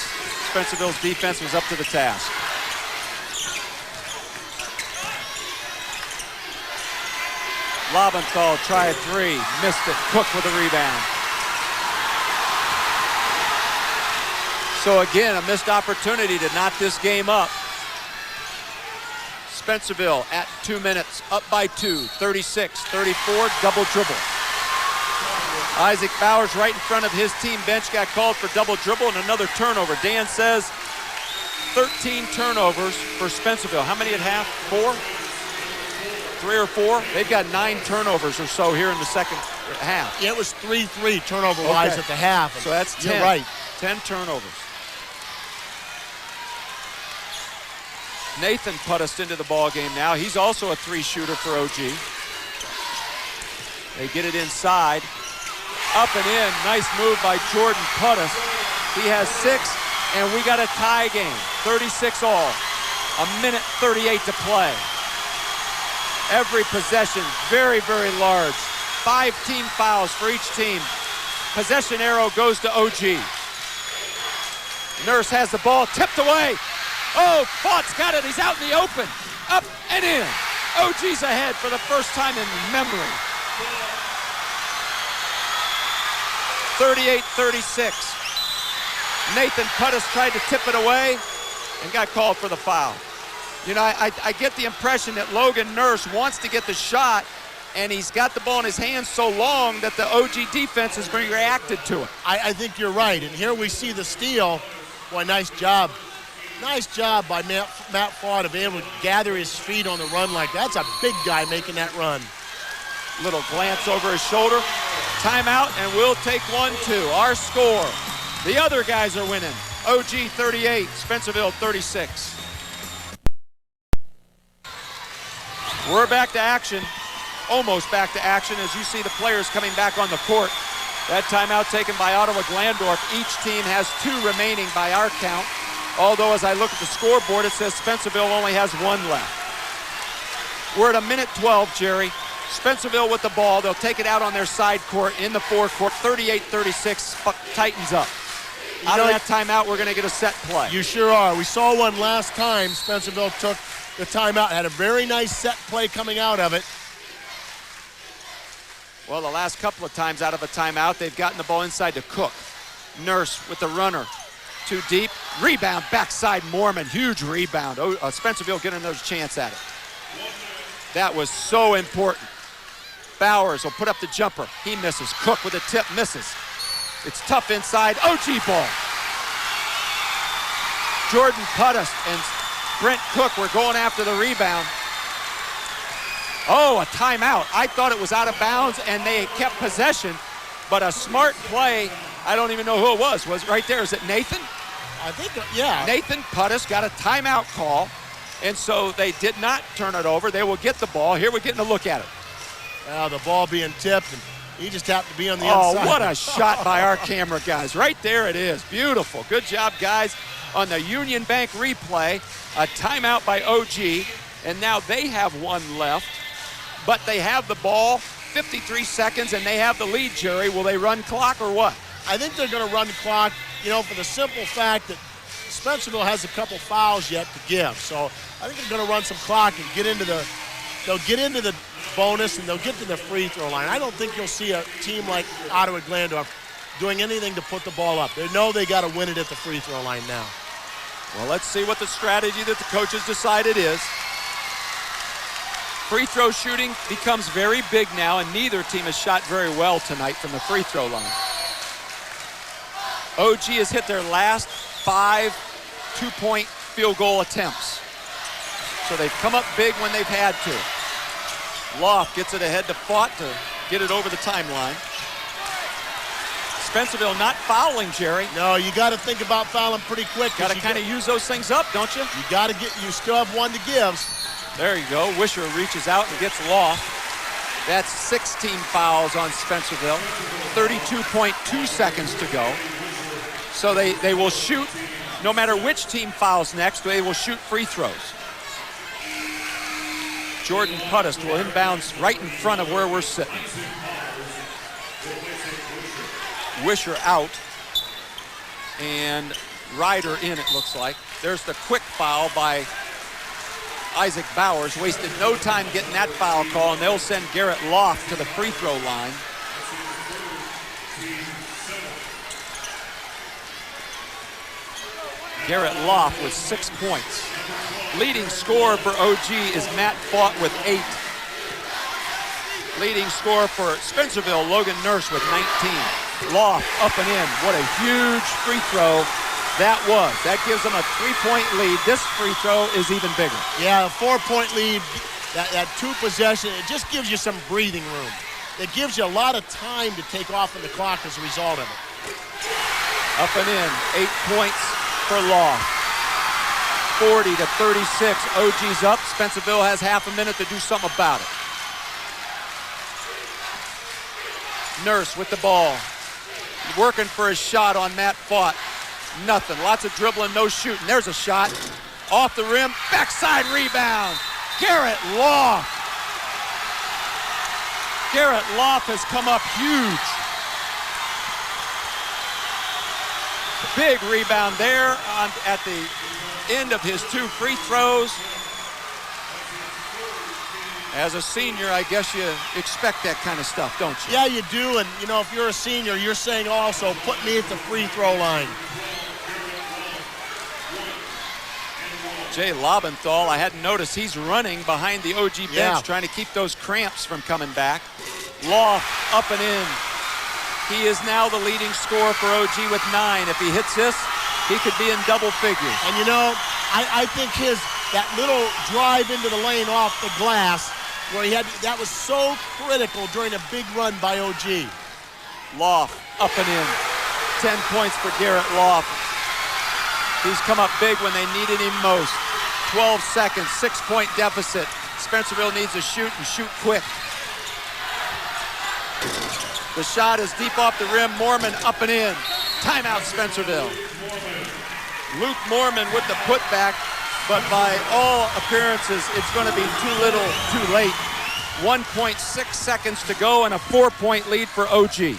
Spencerville's defense was up to the task. Lobenthal try a 3, missed it. Cook with a rebound. So again, a missed opportunity to knot this game up. Spencerville at 2 minutes, up by 2, 36-34, double dribble. Isaac Bowers right in front of his team bench got called for double dribble and another turnover. Dan says 13 turnovers for Spencerville. How many at half? 4? 3 or 4? They've got 9 turnovers or so here in the second half. Yeah, it was 3-3 turnover-wise at the half. So that's 10. You're right. 10 turnovers. Nathan Puttis into the ball game now. He's also a 3-shooter for OG. They get it inside. Up and in. Nice move by Jordan Puttis. He has 6, and we got a tie game. 36 all. 1:38 to play. Every possession very, very large. 5 team fouls for each team. Possession arrow goes to OG. Nurse has the ball tipped away. Oh, Fought's got it. He's out in the open. Up and in. OG's ahead for the first time in memory. 38-36. Nathan Puttis tried to tip it away and got called for the foul. You know, I get the impression that Logan Nurse wants to get the shot, and he's got the ball in his hands so long that the OG defense has been reacted to it. I think you're right, and here we see the steal. Boy, nice job. Nice job by Matt Fought to be able to gather his feet on the run like that. That's a big guy making that run. Little glance over his shoulder. Timeout, and we'll take 1-2. Our score. The other guys are winning. OG 38, Spencerville 36. We're back to action. Almost back to action as you see the players coming back on the court. That timeout taken by Ottawa-Glandorf. Each team has 2 remaining by our count. Although as I look at the scoreboard, it says Spencerville only has 1 left. We're at 1:12, Jerry. Spencerville with the ball. They'll take it out on their side court in the forecourt. 38-36, Titans up. Out of that timeout, we're going to get a set play. You sure are. We saw one last time. Spencerville took the timeout, had a very nice set play coming out of it. Well, the last couple of times out of a timeout, they've gotten the ball inside to Cook. Nurse with the runner. Too deep. Rebound, backside Mormon. Huge rebound. Spencerville getting another chance at it. That was so important. Bowers will put up the jumper. He misses. Cook with a tip, misses. It's tough inside. OG ball. Jordan Puttis and Brent Cook were going after the rebound. Oh, a timeout. I thought it was out of bounds, and they kept possession, but a smart play. I don't even know who it was. Was it right there? Is it Nathan? I think, yeah. Nathan Puttis got a timeout call, and so they did not turn it over. They will get the ball. Here we're getting a look at it. The ball being tipped, and he just happened to be on the inside. Oh, what a shot by our camera guys. Right there it is. Beautiful. Good job, guys, on the Union Bank replay. A timeout by OG, and now they have 1 left, but they have the ball, 53 seconds, and they have the lead, Jerry. Will they run clock or what? I think they're going to run the clock, for the simple fact that Spencerville has a couple fouls yet to give. So I think they're going to run some clock and they'll get into the bonus and they'll get to the free throw line. I don't think you'll see a team like Ottawa-Glandorf doing anything to put the ball up. They know they got to win it at the free throw line now. Well, let's see what the strategy that the coaches decided is. Free throw shooting becomes very big now, and neither team has shot very well tonight from the free throw line. OG has hit their last 5 two-point field goal attempts. So they've come up big when they've had to. Loft gets it ahead to Fought to get it over the timeline. Spencerville not fouling, Jerry. No, you got to think about fouling pretty quick. Got to kind of use those things up, don't you? You still have 1 to give. There you go. Wisher reaches out and gets Loft. That's 16 fouls on Spencerville. 32.2 seconds to go. So they will shoot, no matter which team fouls next, they will shoot free throws. Jordan Puttis will inbounds right in front of where we're sitting. Wisher out, and Ryder in, it looks like. There's the quick foul by Isaac Bowers. Wasted no time getting that foul call, and they'll send Garrett Loft to the free throw line. Garrett Loft with 6 points. Leading scorer for OG is Matt Fought with 8. Leading scorer for Spencerville, Logan Nurse with 19. Loft up and in. What a huge free throw that was. That gives them a 3-point lead. This free throw is even bigger. Yeah, a 4-point lead, that 2 possession, it just gives you some breathing room. It gives you a lot of time to take off on the clock as a result of it. Up and in, 8 points for Loft. 40-36, OG's up. Spencerville has half a minute to do something about it. Nurse with the ball. Working for his shot on Matt Fought. Nothing. Lots of dribbling, no shooting. There's a shot. Off the rim. Backside rebound. Garrett Loft. Garrett Loft has come up huge. Big rebound there at the end of his 2 free throws. As a senior, I guess you expect that kind of stuff, don't you? Yeah, you do. And, if you're a senior, you're saying also, put me at the free throw line. Jay Lobenthal, I hadn't noticed, he's running behind the OG bench, trying to keep those cramps from coming back. Loft up and in. He is now the leading scorer for OG with 9. If he hits this, he could be in double figures. And I think that little drive into the lane off the glass, where that was so critical during a big run by OG. Loft up and in. 10 points for Garrett Loft. He's come up big when they needed him most. 12 seconds, 6-point deficit. Spencerville needs to shoot and shoot quick. The shot is deep off the rim. Mormon up and in. Timeout, Spencerville. Luke Mormon with the putback, but by all appearances, it's going to be too little, too late. 1.6 seconds to go and a 4-point lead for OG.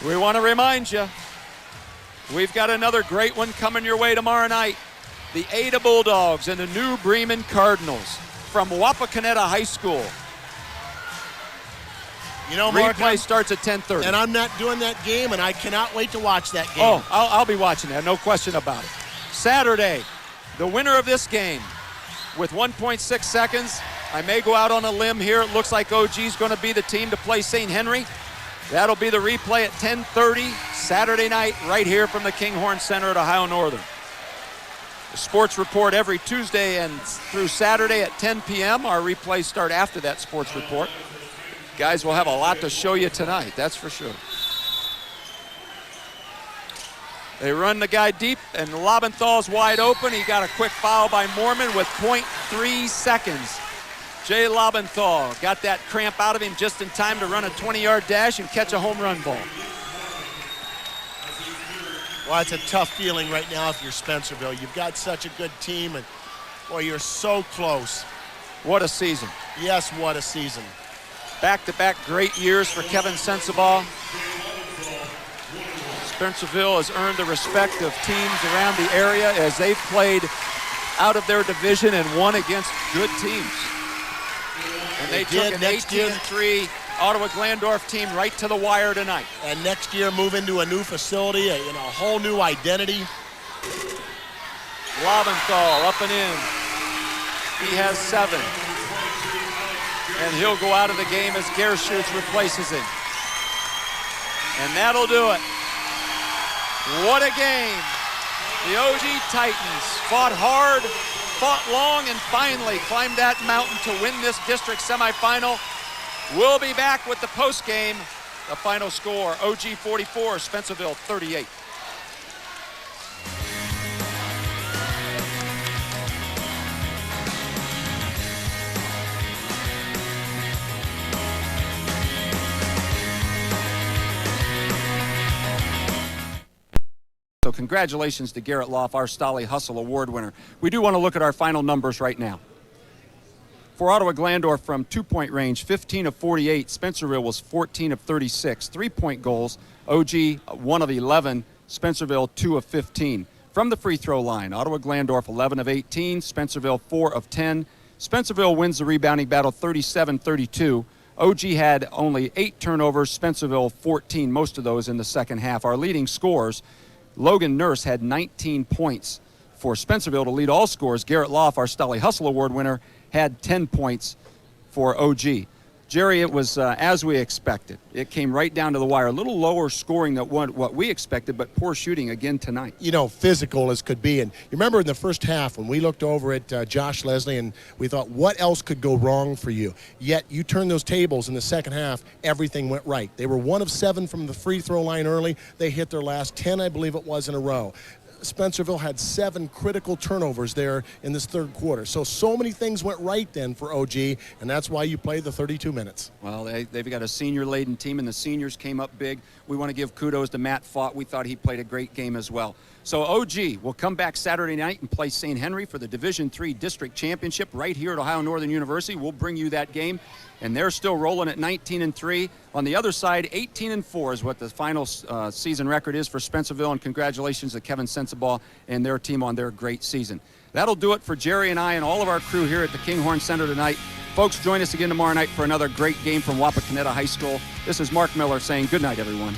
We want to remind you, we've got another great one coming your way tomorrow night. The Ada Bulldogs and the New Bremen Cardinals from Wapakoneta High School. You know, Mark, replay starts at 10:30. And I'm not doing that game, and I cannot wait to watch that game. Oh, I'll be watching that, no question about it. Saturday, the winner of this game with 1.6 seconds. I may go out on a limb here. It looks like OG's going to be the team to play St. Henry. That'll be the replay at 10:30 Saturday night right here from the Kinghorn Center at Ohio Northern. The sports report every Tuesday and through Saturday at 10 p.m. Our replays start after that sports report. Guys will have a lot to show you tonight, that's for sure. They run the guy deep, and Lobenthal's wide open. He got a quick foul by Mormon with 0.3 seconds. Jay Lobenthal got that cramp out of him just in time to run a 20-yard dash and catch a home run ball. Well, it's a tough feeling right now if you're Spencerville. You've got such a good team, and boy, you're so close. What a season. Yes, what a season. Back-to-back great years for Kevin Sensabaugh. Spencerville has earned the respect of teams around the area as they've played out of their division and won against good teams. And they took an 18-3 Ottawa-Glandorf team right to the wire tonight. And next year move into a new facility, a whole new identity. Lobenthal up and in. He has 7. And he'll go out of the game as Gerschutz replaces him. And that'll do it. What a game. The OG Titans fought hard, fought long, and finally climbed that mountain to win this district semifinal. We'll be back with the post game. The final score, OG 44, Spencerville 38. So congratulations to Garrett Loff, our Stolly Hustle Award winner. We do want to look at our final numbers right now. For Ottawa-Glandorf from two-point range, 15 of 48. Spencerville was 14 of 36. Three-point goals, OG 1 of 11. Spencerville 2 of 15. From the free throw line, Ottawa-Glandorf 11 of 18. Spencerville 4 of 10. Spencerville wins the rebounding battle 37-32. OG had only 8 turnovers. Spencerville 14, most of those in the second half. Our leading scorers, Logan Nurse had 19 points for Spencerville to lead all scores. Garrett Loff, our Stolly Hustle Award winner, had 10 points for OG. Jerry, it was as we expected. It came right down to the wire. A little lower scoring than what we expected, but poor shooting again tonight. You know, physical as could be. And you remember in the first half when we looked over at Josh Leslie and we thought, what else could go wrong for you? Yet you turn those tables in the second half, everything went right. They were 1 of 7 from the free throw line early. They hit their last 10, I believe it was, in a row. Spencerville had 7 critical turnovers there in this third quarter. So many things went right then for OG, and that's why you played the 32 minutes. Well, they've got a senior-laden team, and the seniors came up big. We want to give kudos to Matt Fott. We thought he played a great game as well. So OG will come back Saturday night and play St. Henry for the Division III District Championship right here at Ohio Northern University. We'll bring you that game. And they're still rolling at 19-3. On the other side, 18-4 is what the final season record is for Spencerville. And congratulations to Kevin Sensabaugh and their team on their great season. That'll do it for Jerry and I and all of our crew here at the Kinghorn Center tonight. Folks, join us again tomorrow night for another great game from Wapakoneta High School. This is Mark Miller saying good night, everyone.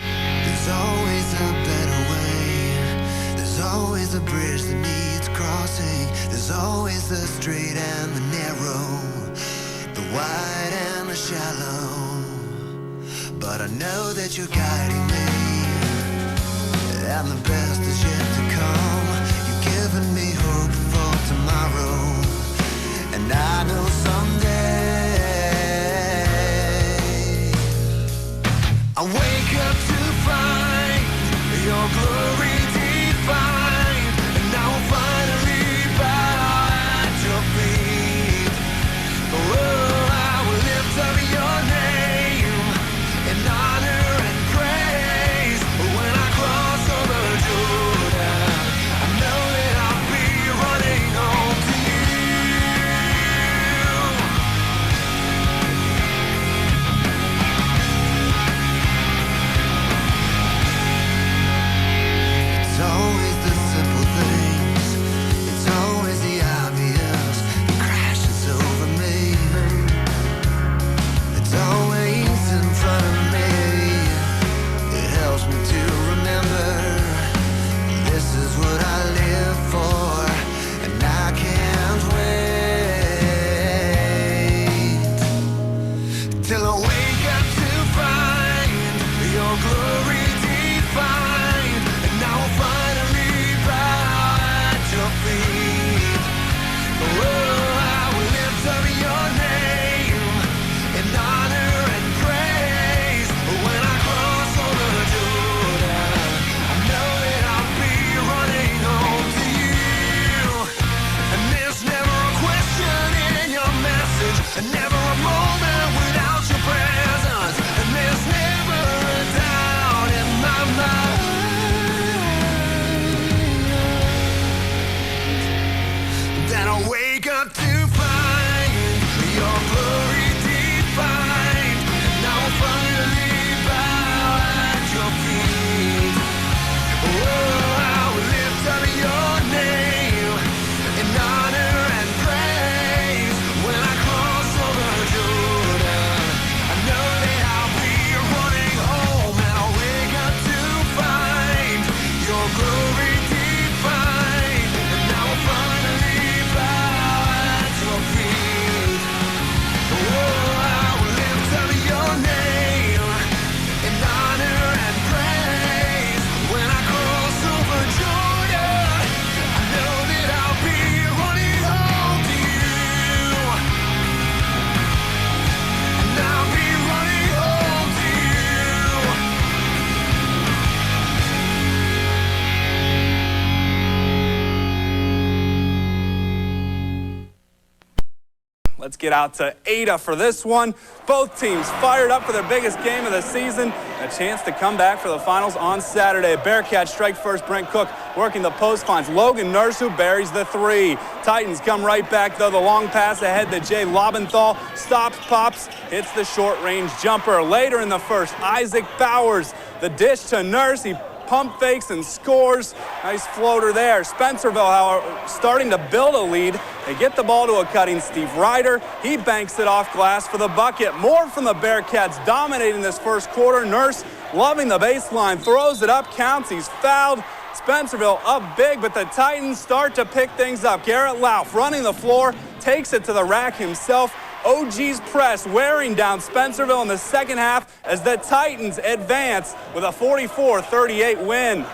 There's always a better way. There's always a bridge that needs crossing. There's always the straight and the narrow, the wide and the shallow. But I know that you're guiding me, and the best is yet to come. You've given me hope for tomorrow, and I know someday I wake up to find your glory defined, and I will finally bow at your feet. Oh, I will lift up your name in honor and praise when I cross Let's get out to Ada for this one. Both teams fired up for their biggest game of the season. A chance to come back for the finals on Saturday. Bearcats strike first. Brent Cook working the post, finds Logan Nurse, who buries the three. Titans come right back, though. The long pass ahead to Jay Lobenthal. Stops, pops, hits the short-range jumper. Later in the first, Isaac Bowers. The dish to Nurse. He pump fakes and scores. Nice floater there. Spencerville, however, starting to build a lead. They get the ball to a cutting Steve Ryder. He banks it off glass for the bucket. More from the Bearcats, dominating this first quarter. Nurse loving the baseline, throws it up, counts. He's fouled. Spencerville up big, but the Titans start to pick things up. Garrett Lauf running the floor, takes it to the rack himself. OG's press wearing down Spencerville in the second half as the Titans advance with a 44-38 win.